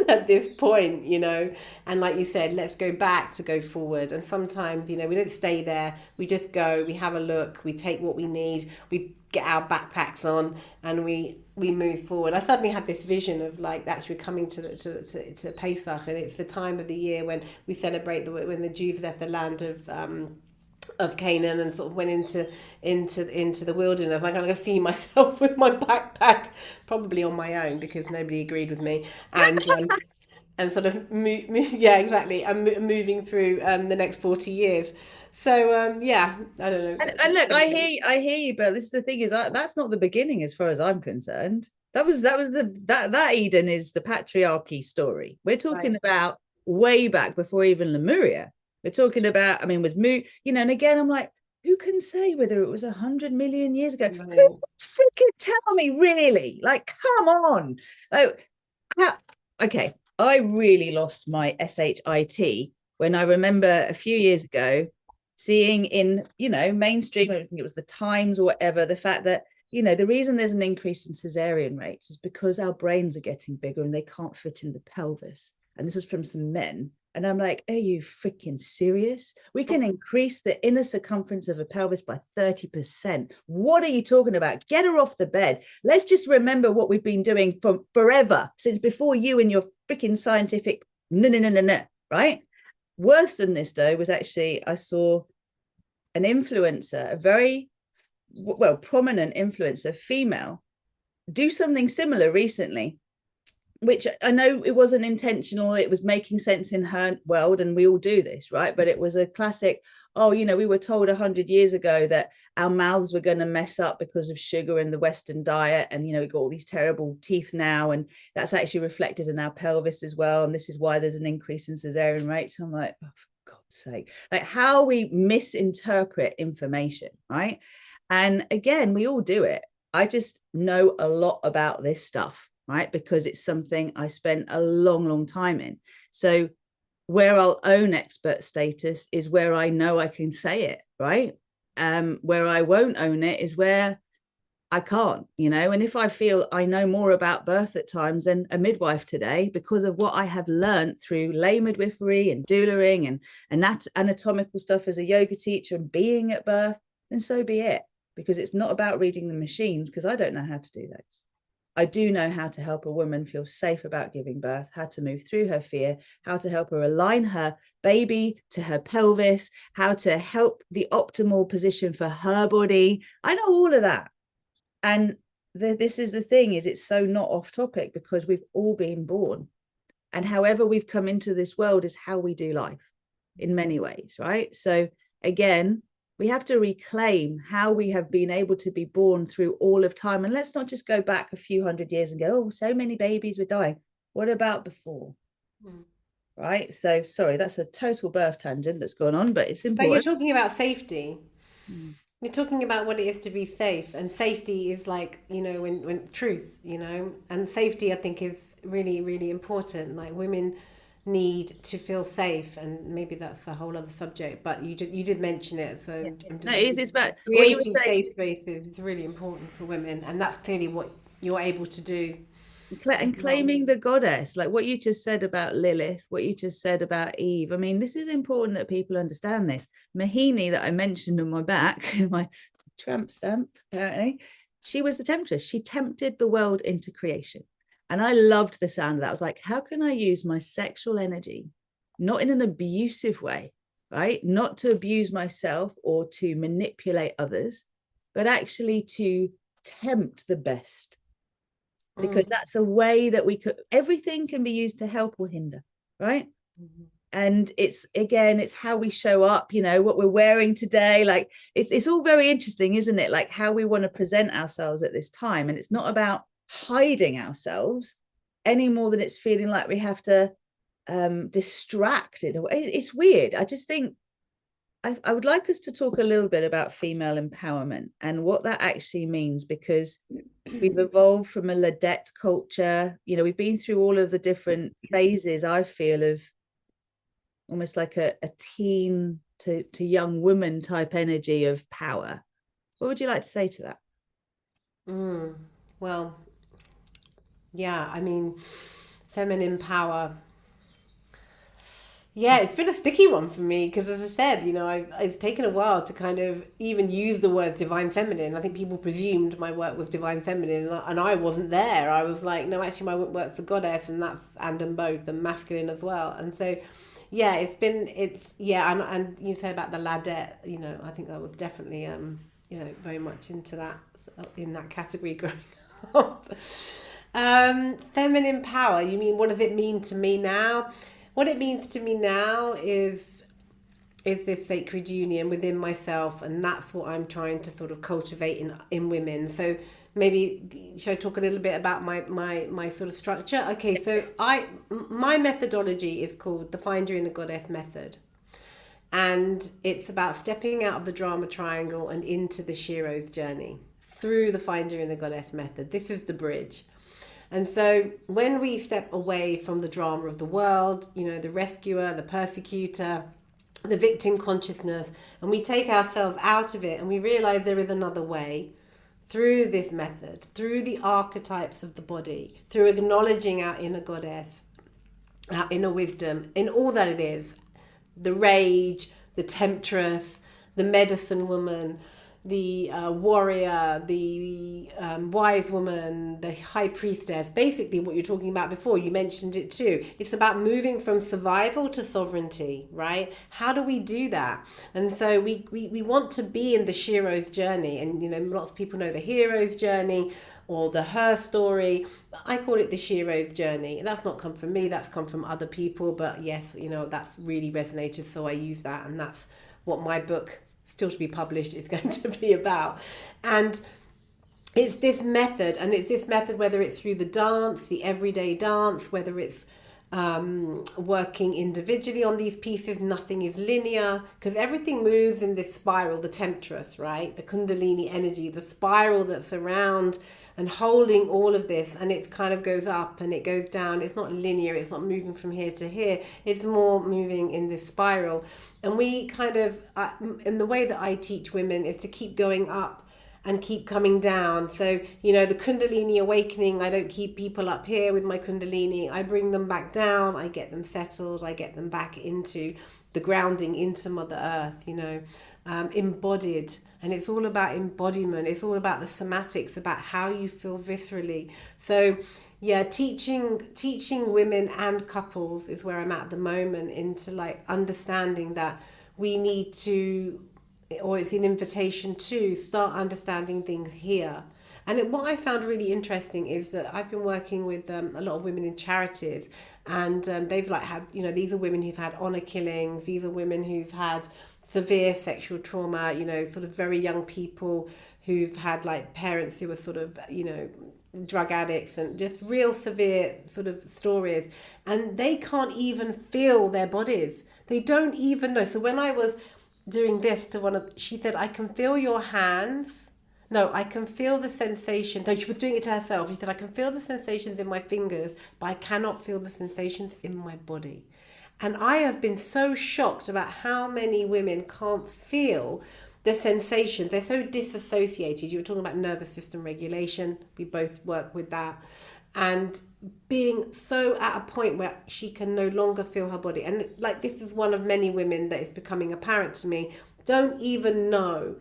at this point, and like you said, let's go back to go forward. And sometimes, we don't stay there. We just go, we have a look, we take what we need, we get our backpacks on, and we move forward. I suddenly had this vision of like actually coming to Pesach, and it's the time of the year when we celebrate when the Jews left the land of Canaan and sort of went into the wilderness. I'm going to see myself with my backpack, probably on my own because nobody agreed with me, and sort of yeah, exactly. I'm moving through the next 40 years. So yeah, I don't know. And look, I hear you, but this is the thing is that's not the beginning as far as I'm concerned. That Eden is the patriarchy story. We're talking about way back before even Lemuria. We're talking about, was and again, I'm like, who can say whether it was 100 million years ago? Right. Who freaking tell me, really? Like, come on. Okay, I really lost my SHIT when I remember a few years ago seeing in, mainstream, I think it was the Times or whatever, the fact that, the reason there's an increase in Caesarean rates is because our brains are getting bigger and they can't fit in the pelvis. And this is from some men. And I'm like, are you freaking serious? We can increase the inner circumference of a pelvis by 30%. What are you talking about? Get her off the bed. Let's just remember what we've been doing for forever, since before you and your freaking scientific no, right? Worse than this, though, was actually I saw an influencer, a very prominent influencer, female, do something similar recently, which I know it wasn't intentional. It was making sense in her world, and we all do this, right? But it was a classic, we were told 100 years ago that our mouths were going to mess up because of sugar in the Western diet. And, we got all these terrible teeth now, and that's actually reflected in our pelvis as well. And this is why there's an increase in Caesarean rates. So I'm like, oh, for God's sake, like how we misinterpret information, right? And again, we all do it. I just know a lot about this stuff, right? Because it's something I spent a long time in. So where I'll own expert status is where I know I can say it, right? Where I won't own it is where I can't, and if I feel I know more about birth at times than a midwife today because of what I have learned through lay midwifery and doulaing and that anatomical stuff as a yoga teacher and being at birth, then so be it, because it's not about reading the machines, because I don't know how to do those. I do know how to help a woman feel safe about giving birth, how to move through her fear, how to help her align her baby to her pelvis, how to help the optimal position for her body. I know all of that. And this is the thing, is it's so not off topic because we've all been born. And however we've come into this world is how we do life in many ways, right? So again, we have to reclaim how we have been able to be born through all of time. And let's not just go back a few hundred years and go, oh, so many babies were dying. What about before? Right? So, sorry, that's a total birth tangent that's gone on, but it's important. But you're talking about safety. You're talking about what it is to be safe. And safety is like, when truth, and safety, I think, is really, really important. Like women need to feel safe, and maybe that's a whole other subject, but you did mention it, so it's about creating safe spaces is really important for women, and that's clearly what you're able to do. And claiming the goddess, like what you just said about Lilith, what you just said about Eve. This is important that people understand this. Mahini, that I mentioned on my back, my tramp stamp, apparently, she was the temptress. She tempted the world into creation. And I loved the sound of that. I was like, how can I use my sexual energy, not in an abusive way, right? Not to abuse myself or to manipulate others, but actually to tempt the best. Because that's a way that we could, everything can be used to help or hinder, right? Mm-hmm. And it's, again, it's how we show up, you know, what we're wearing today. Like it's all very interesting, isn't it? Like how we want to present ourselves at this time. And it's not about hiding ourselves any more than it's feeling like we have to distract it. It's weird. I just think I would like us to talk a little bit about female empowerment and what that actually means, because we've evolved from a ladette culture. You know, we've been through all of the different phases, I feel, of almost like a teen to young woman type energy of power. What would you like to say to that? Well, yeah, I mean, feminine power. Yeah, it's been a sticky one for me because, as I said, you know, it's taken a while to kind of even use the words divine feminine. I think people presumed my work was divine feminine, and I wasn't there. I was like, no, actually, my work's the goddess, and that's and both, and masculine as well. And so, yeah, and you said about the ladette, you know, I think I was definitely, you know, very much into that, in that category growing up. Feminine power. You mean, what does it mean to me now? What it means to me now is this sacred union within myself, and that's what I'm trying to sort of cultivate in women. So maybe should I talk a little bit about my sort of structure? Okay, so my methodology is called the Find Your Inner Goddess method, and it's about stepping out of the drama triangle and into the Shiro's journey through the Find Your Inner Goddess method. This is the bridge. And so when we step away from the drama of the world, you know, the rescuer, the persecutor, the victim consciousness, and we take ourselves out of it and we realize there is another way through this method, through the archetypes of the body, through acknowledging our inner goddess, our inner wisdom, in all that it is, the rage, the temptress, the medicine woman, the warrior, the wise woman, the high priestess. Basically what you're talking about before, you mentioned it too. It's about moving from survival to sovereignty, right? How do we do that? And so we want to be in the Shiro's journey. And, you know, lots of people know the hero's journey or the her story. I call it the Shiro's journey. That's not come from me, that's come from other people. But yes, you know, that's really resonated. So I use that, and that's what my book, still to be published, is going to be about. And it's this method, and it's this method whether it's through the dance, the everyday dance, whether it's working individually on these pieces. Nothing is linear because everything moves in this spiral, the temptress, right? The kundalini energy, the spiral that's around and holding all of this, and it kind of goes up and it goes down. It's not linear, it's not moving from here to here, it's more moving in this spiral. And we kind of, in the way that I teach women, is to keep going up and keep coming down. So, you know, the kundalini awakening, I don't keep people up here with my kundalini, I bring them back down, I get them settled, I get them back into the grounding, into Mother Earth, you know, embodied. And it's all about embodiment. It's all about the somatics, about how you feel viscerally. So yeah, teaching women and couples is where I'm at the moment, into like understanding that we need to, or it's an invitation to start understanding things here. And what I found really interesting is that I've been working with a lot of women in charities, and they've like had, you know, these are women who've had honor killings, these are women who've had severe sexual trauma, you know, sort of very young people who've had like parents who were sort of, you know, drug addicts, and just real severe sort of stories. And they can't even feel their bodies. They don't even know. So when I was doing this to one of, she said, I can feel your hands. No, I can feel the sensation. No, she was doing it to herself. She said, I can feel the sensations in my fingers, but I cannot feel the sensations in my body. And I have been so shocked about how many women can't feel the sensations. They're so disassociated. You were talking about nervous system regulation. We both work with that. And being so at a point where she can no longer feel her body. And like, this is one of many women that is becoming apparent to me, don't even know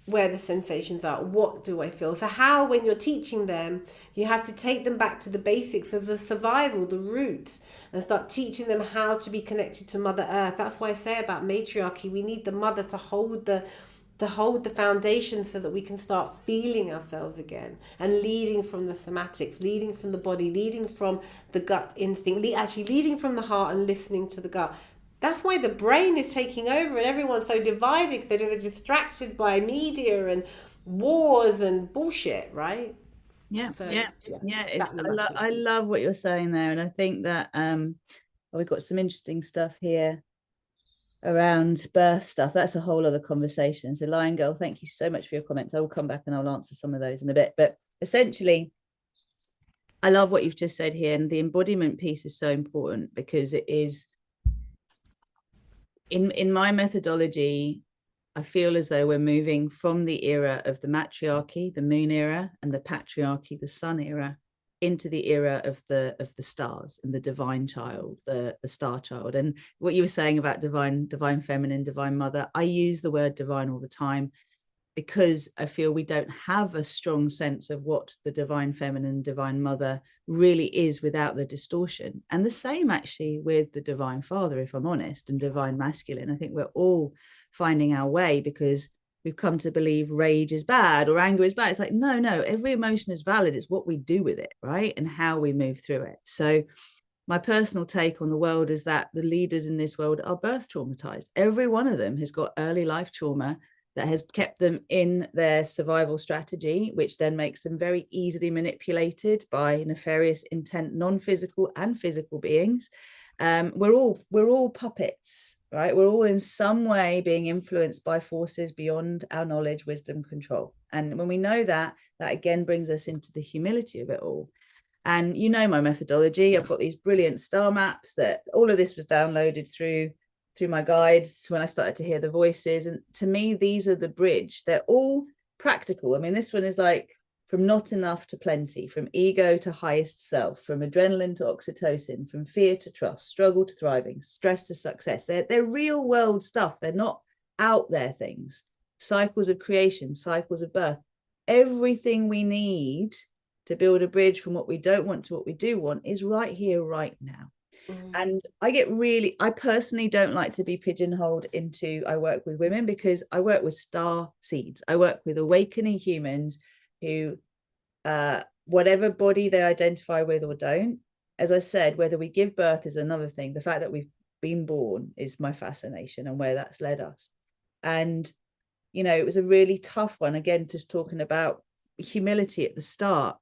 where the sensations are. What do I feel? So how, when you're teaching them, you have to take them back to the basics of the survival, the roots, and start teaching them how to be connected to Mother Earth. That's why I say about matriarchy, we need the mother to hold the foundation so that we can start feeling ourselves again and leading from the somatics, leading from the body, leading from the gut instinct, actually leading from the heart and listening to the gut. That's why the brain is taking over and everyone's so divided because they're distracted by media and wars and bullshit, right? Yeah, So yeah. that I love what you're saying there, and I think that we've got some interesting stuff here around birth stuff. That's a whole other conversation. So Lion Girl, thank you so much for your comments. I will come back and I'll answer some of those in a bit. But essentially, I love what you've just said here, and the embodiment piece is so important because it is in my methodology. I feel as though we're moving from the era of the matriarchy, the moon era, and the patriarchy, the sun era, into the era of the stars and the divine child, the star child. And what you were saying about divine feminine, divine mother, I use the word divine all the time because I feel we don't have a strong sense of what the divine feminine, divine mother really is without the distortion. And the same actually with the divine father, if I'm honest, and divine masculine. I think we're all finding our way because we've come to believe rage is bad or anger is bad. It's like, no, every emotion is valid. It's what we do with it, right? And how we move through it. So my personal take on the world is that the leaders in this world are birth traumatized. Every one of them has got early life trauma that has kept them in their survival strategy, which then makes them very easily manipulated by nefarious intent, non-physical and physical beings. We're all puppets, right? We're all in some way being influenced by forces beyond our knowledge, wisdom, control. And when we know that, that again brings us into the humility of it all. And you know my methodology. I've got these brilliant star maps that all of this was downloaded through my guides when I started to hear the voices. And to me, these are the bridge. They're all practical. I mean, this one is like from not enough to plenty, from ego to highest self, from adrenaline to oxytocin, from fear to trust, struggle to thriving, stress to success. They're real world stuff. They're not out there things. Cycles of creation, cycles of birth. Everything we need to build a bridge from what we don't want to what we do want is right here, right now. And I personally don't like to be pigeonholed into, I work with women because I work with star seeds. I work with awakening humans who, whatever body they identify with or don't, as I said, whether we give birth is another thing. The fact that we've been born is my fascination and where that's led us. And, it was a really tough one, again, just talking about humility at the start.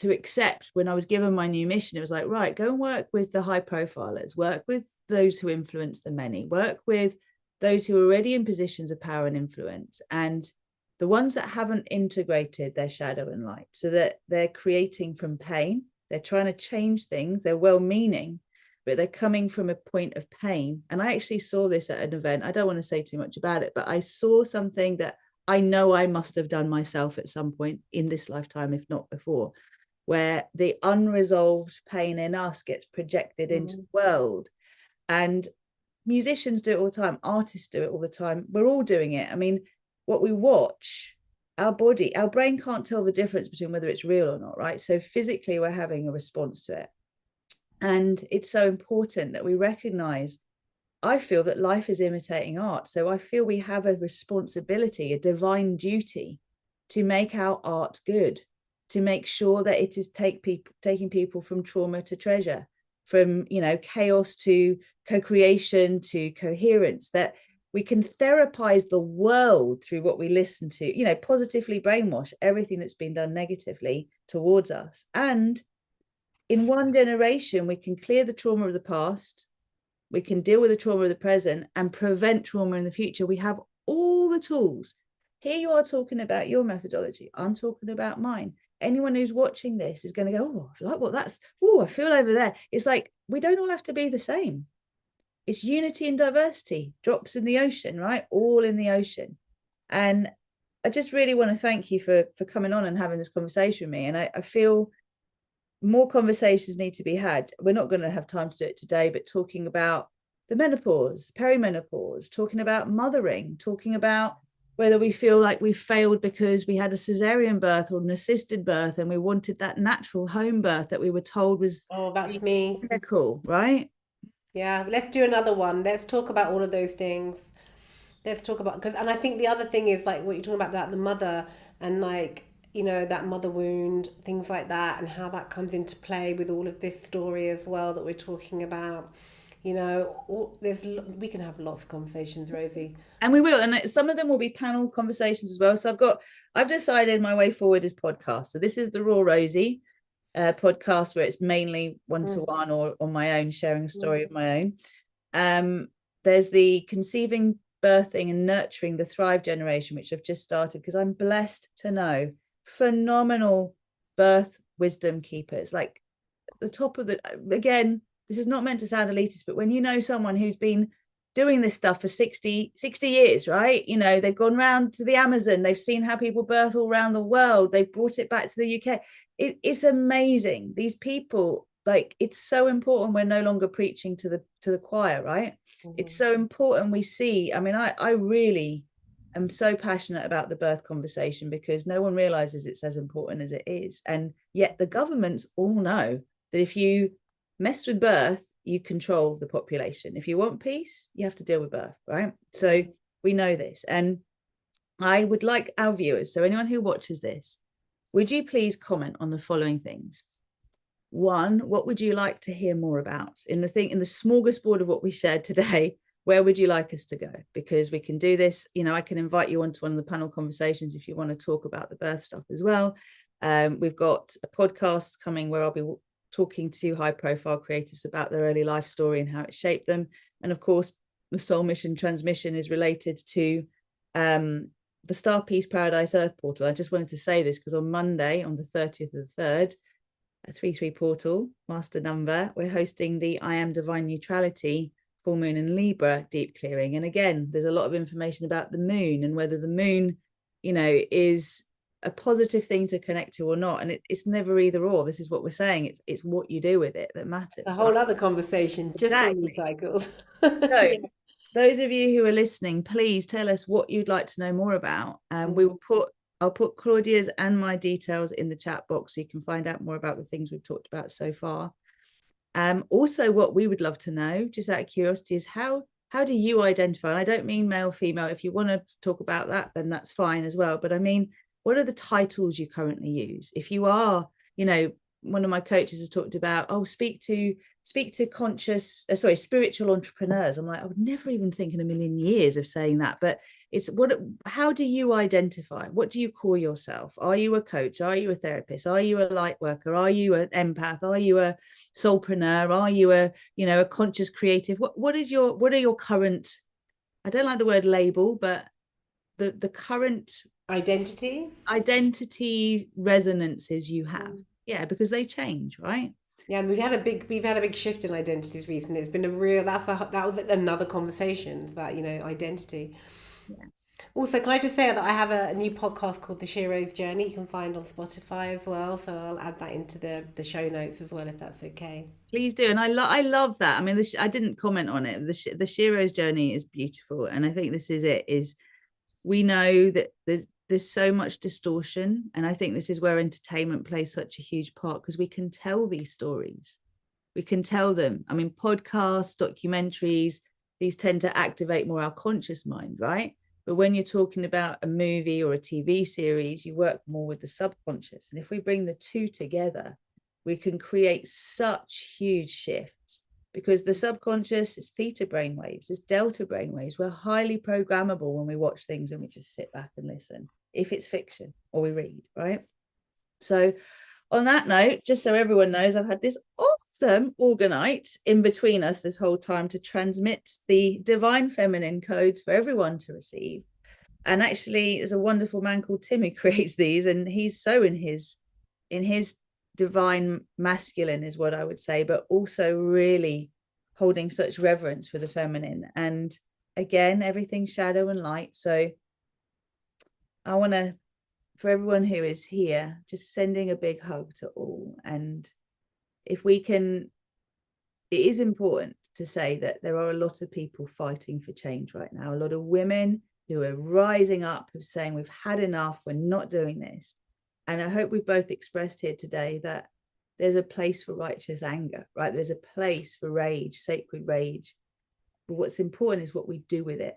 To accept when I was given my new mission, it was like, right, go and work with the high profilers, work with those who influence the many, work with those who are already in positions of power and influence, and the ones that haven't integrated their shadow and light, so that they're creating from pain. They're trying to change things. They're well-meaning, but they're coming from a point of pain. And I actually saw this at an event. I don't want to say too much about it, but I saw something that I know I must have done myself at some point in this lifetime, if not before, where the unresolved pain in us gets projected into the world. And musicians do it all the time. Artists do it all the time. We're all doing it. I mean, what we watch, our brain can't tell the difference between whether it's real or not, right? So physically, we're having a response to it. And it's so important that we recognize, I feel that life is imitating art. So I feel we have a responsibility, a divine duty to make our art good, to make sure that it is taking people from trauma to treasure, from chaos to co-creation to coherence, that we can therapize the world through what we listen to, positively brainwash everything that's been done negatively towards us. And in one generation, we can clear the trauma of the past, we can deal with the trauma of the present and prevent trauma in the future. We have all the tools. Here you are talking about your methodology. I'm talking about mine. Anyone who's watching this is going to go, oh, I like what that's, oh, I feel over there. It's like, we don't all have to be the same. It's unity and diversity, drops in the ocean, right? All in the ocean. And I just really want to thank you for coming on and having this conversation with me. And I feel more conversations need to be had. We're not going to have time to do it today, but talking about the menopause, perimenopause, talking about mothering, talking about whether we feel like we failed because we had a Caesarean birth or an assisted birth and we wanted that natural home birth that we were told was that's me. medical, right? Yeah, let's do another one. Let's talk about all of those things. Let's talk about, because, and I think the other thing is like what you're talking about the mother, and like, you know, that mother wound, things like that, and how that comes into play with all of this story as well that we're talking about. You know, we can have lots of conversations, Rosie. And we will, and some of them will be panel conversations as well. So I've decided my way forward is podcast. So this is the Raw Rozy podcast, where it's mainly one-to-one or on my own, sharing a story of my own. There's the Conceiving, Birthing and Nurturing the Thrive generation, which I've just started because I'm blessed to know phenomenal birth wisdom keepers, like the top of the, again, this is not meant to sound elitist, but when you know someone who's been doing this stuff for 60 years, right? You know, they've gone round to the Amazon, they've seen how people birth all around the world, they've brought it back to the UK. It's amazing. These people, like, it's so important we're no longer preaching to the choir, right? It's so important we see. I mean, I really am so passionate about the birth conversation because no one realizes it's as important as it is. And yet the governments all know that if you mess with birth, you control the population. If you want peace, you have to deal with birth, right? So we know this. And I would like our viewers, so anyone who watches this, would you please comment on the following things? One, what would you like to hear more about in the smorgasbord of what we shared today? Where would you like us to go? Because we can do this, you know, I can invite you onto one of the panel conversations if you want to talk about the birth stuff as well. We've got a podcast coming where I'll be talking to high profile creatives about their early life story and how it shaped them. And of course, the Soul Mission Transmission is related to the Star Peace Paradise Earth portal. I just wanted to say this because on Monday, on the 30th of the 3rd, a 3-3 portal, master number, we're hosting the I Am Divine Neutrality full moon in Libra deep clearing. And again, there's a lot of information about the moon and whether the moon, you know, is a positive thing to connect to or not. And it's never either or. This is what we're saying. It's what you do with it that matters. A whole other conversation, just on moon cycles. So yeah. Those of you who are listening, please tell us what you'd like to know more about. I'll put Claudia's and my details in the chat box so you can find out more about the things we've talked about so far. Also, what we would love to know, just out of curiosity, is how do you identify? And I don't mean male, female. If you want to talk about that, then that's fine as well. But I mean, what are the titles you currently use? If you are, you know, one of my coaches has talked about, speak to spiritual entrepreneurs. I'm like, I would never even think in a million years of saying that, but it's how do you identify? What do you call yourself? Are you a coach? Are you a therapist? Are you a light worker? Are you an empath? Are you a soulpreneur? Are you a conscious creative? What are your current, I don't like the word label, but the current identity resonances you have. Yeah, because they change, right? Yeah, and we've had a big shift in identities recently. It's been a real that was another conversation about, you know, identity. Yeah. Also, can I just say that I have a new podcast called The Shero's Journey you can find on Spotify as well. So I'll add that into the show notes as well, if that's okay. Please do. And I love that. I mean, I didn't comment on it. The Shero's Journey is beautiful. And I think this is it, is we know that there's so much distortion. And I think this is where entertainment plays such a huge part, because we can tell these stories. We can tell them. I mean, podcasts, documentaries, these tend to activate more our conscious mind, right? But when you're talking about a movie or a TV series, you work more with the subconscious. And if we bring the two together, we can create such huge shifts, because the subconscious is theta brainwaves, it's delta brainwaves. We're highly programmable when we watch things and we just sit back and listen, if it's fiction or we read, right? So on that note, just so everyone knows, I've had this awesome orgonite in between us this whole time to transmit the divine feminine codes for everyone to receive. And actually, there's a wonderful man called Tim who creates these, and he's so in his divine masculine is what I would say, but also really holding such reverence for the feminine. And again, everything's shadow and light. So I want to, for everyone who is here, just sending a big hug to all. And if we can, it is important to say that there are a lot of people fighting for change right now, a lot of women who are rising up, who are saying we've had enough, we're not doing this. And I hope we've both expressed here today that there's a place for righteous anger, right? There's a place for rage, sacred rage. But what's important is what we do with it,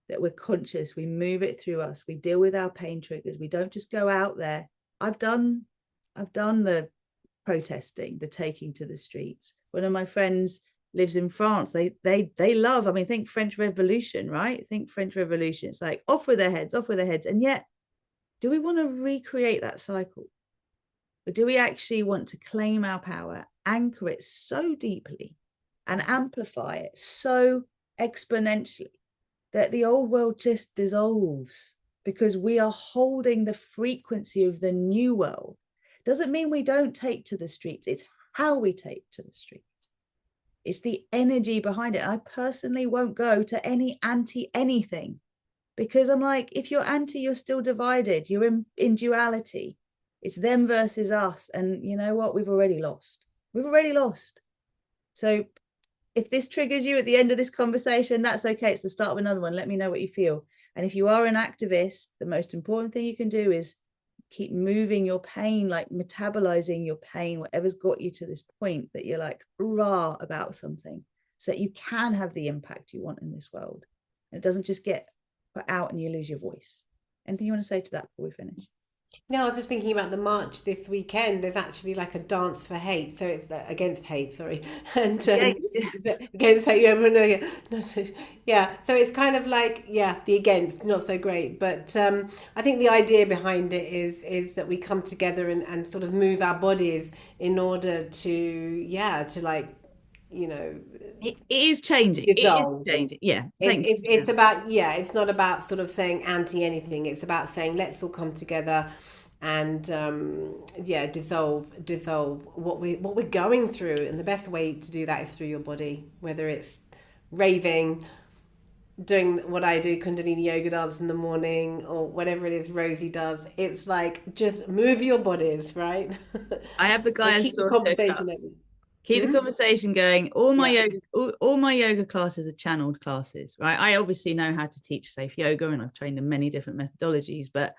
that we're conscious, we move it through us, we deal with our pain triggers. We don't just go out there. I've done the protesting, the taking to the streets. One of my friends lives in France. They love, I mean, think French Revolution, right? Think French Revolution. It's like off with their heads, off with their heads. And yet, do we want to recreate that cycle? Or do we actually want to claim our power, anchor it so deeply and amplify it so exponentially that the old world just dissolves because we are holding the frequency of the new world? Doesn't mean we don't take to the streets. It's how we take to the streets. It's the energy behind it. I personally won't go to any anti anything because I'm like, if you're anti, you're still divided. You're in duality. It's them versus us. And you know what? We've already lost. We've already lost. So if this triggers you at the end of this conversation, that's okay. It's the start of another one. Let me know what you feel. And if you are an activist, the most important thing you can do is keep moving your pain, like metabolizing your pain, whatever's got you to this point that you're like rah about something, so that you can have the impact you want in this world. And it doesn't just get put out and you lose your voice. Anything you want to say to that before we finish? No, I was just thinking about the march this weekend. There's actually like a dance for hate, so it's against hate, sorry, and against hate. Yeah, no, yeah, no, yeah. So it's kind of like, yeah, the against, not so great, but I think the idea behind it is that we come together and sort of move our bodies in order to, yeah, to like, you know, it is changing. dissolve. It is changing. Yeah. It's about, yeah, it's not about sort of saying anti anything. It's about saying let's all come together and yeah, dissolve what we're going through. And the best way to do that is through your body, whether it's raving, doing what I do, Kundalini yoga dance in the morning, or whatever it is Rozy does. It's like just move your bodies, right? I have the guy keep the conversation open. Keep the conversation going. All my Yeah. yoga, all my yoga classes are channeled classes, right? I obviously know how to teach safe yoga and I've trained in many different methodologies, but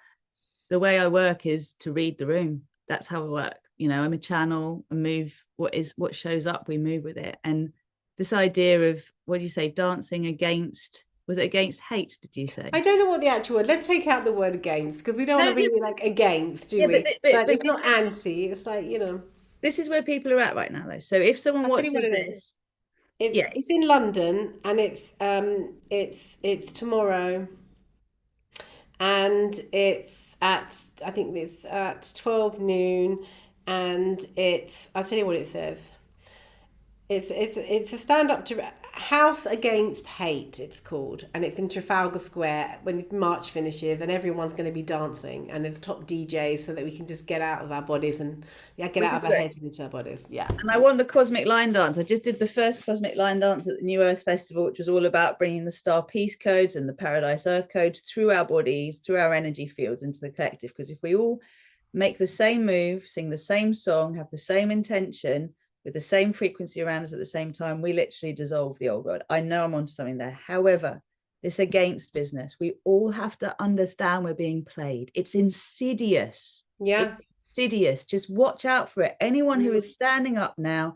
the way I work is to read the room. That's how I work. You know, I'm a channel and move what shows up, we move with it. And this idea of, what do you say, dancing against, was it against hate, did you say? I don't know what the actual word. Let's take out the word against, because we don't want to be like against, do we? But it's not anti. It's like, you know. This is where people are at right now, though. So if someone watches this, it's in London, and it's tomorrow, and it's at, I think it's at 12 noon, and I'll tell you what it says. It's a stand up to House Against Hate, it's called, and it's in Trafalgar Square when the march finishes, and everyone's going to be dancing, and there's top DJs so that we can just get out of our bodies and get out of our heads into our bodies. Yeah. And I won the Cosmic Line Dance. I just did the first Cosmic Line Dance at the New Earth Festival, which was all about bringing the Star Peace codes and the Paradise Earth codes through our bodies, through our energy fields into the collective. Because if we all make the same move, sing the same song, have the same intention, with the same frequency around us at the same time, we literally dissolve the old world. I know I'm onto something there. However, this against business, we all have to understand we're being played. It's insidious. Yeah. It's insidious. Just watch out for it. Anyone who is standing up now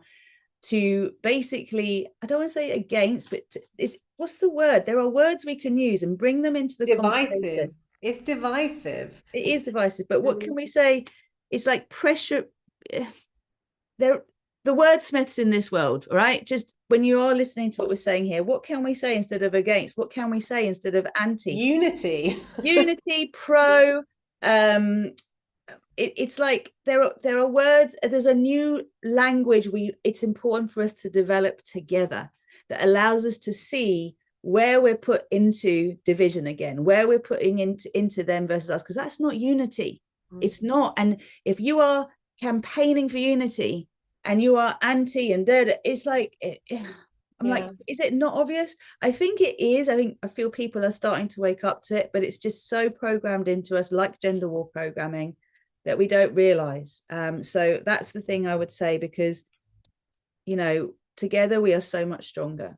to basically, I don't want to say against, but what's the word? There are words we can use and bring them into the divisive. It's divisive. It is divisive. But what can we say? It's like pressure. The wordsmiths in this world, right? Just when you are listening to what we're saying here, what can we say instead of against? What can we say instead of anti? Unity. Unity, pro. It's like there are words. There's a new language it's important for us to develop together that allows us to see where we're put into division again, where we're putting into them versus us, because that's not unity. It's not. And if you are campaigning for unity and you are anti and it's like, I'm like, is it not obvious? I think it is. I feel people are starting to wake up to it, but it's just so programmed into us, like gender war programming, that we don't realize. So that's the thing I would say, because, you know, together we are so much stronger.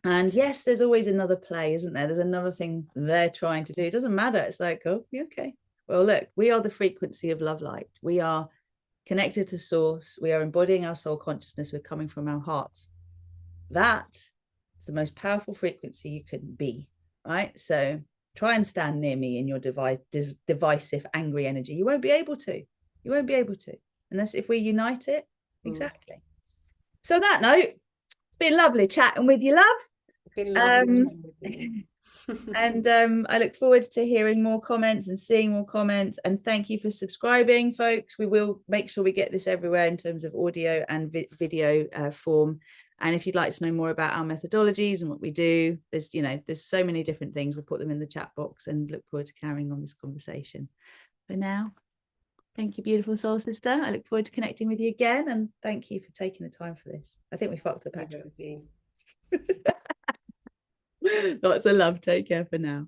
And yes, there's always another play, isn't there? There's another thing they're trying to do. It doesn't matter. It's like, oh, okay. Well, look, we are the frequency of love light. We are connected to source. We are embodying our soul consciousness. We're coming from our hearts. That is the most powerful frequency you can be, right? So try and stand near me in your divisive, angry energy. You won't be able to. You won't be able to, unless if we unite it. Exactly. So that note, it's been lovely chatting with you, love. It's been lovely chatting with you. And I look forward to hearing more comments and seeing more comments. And thank you for subscribing, folks. We will make sure we get this everywhere in terms of audio and video form. And if you'd like to know more about our methodologies and what we do, there's so many different things. We'll put them in the chat box and look forward to carrying on this conversation. For now, thank you, beautiful soul sister. I look forward to connecting with you again. And thank you for taking the time for this. I think we fucked up, actually. Lots of love. Take care for now.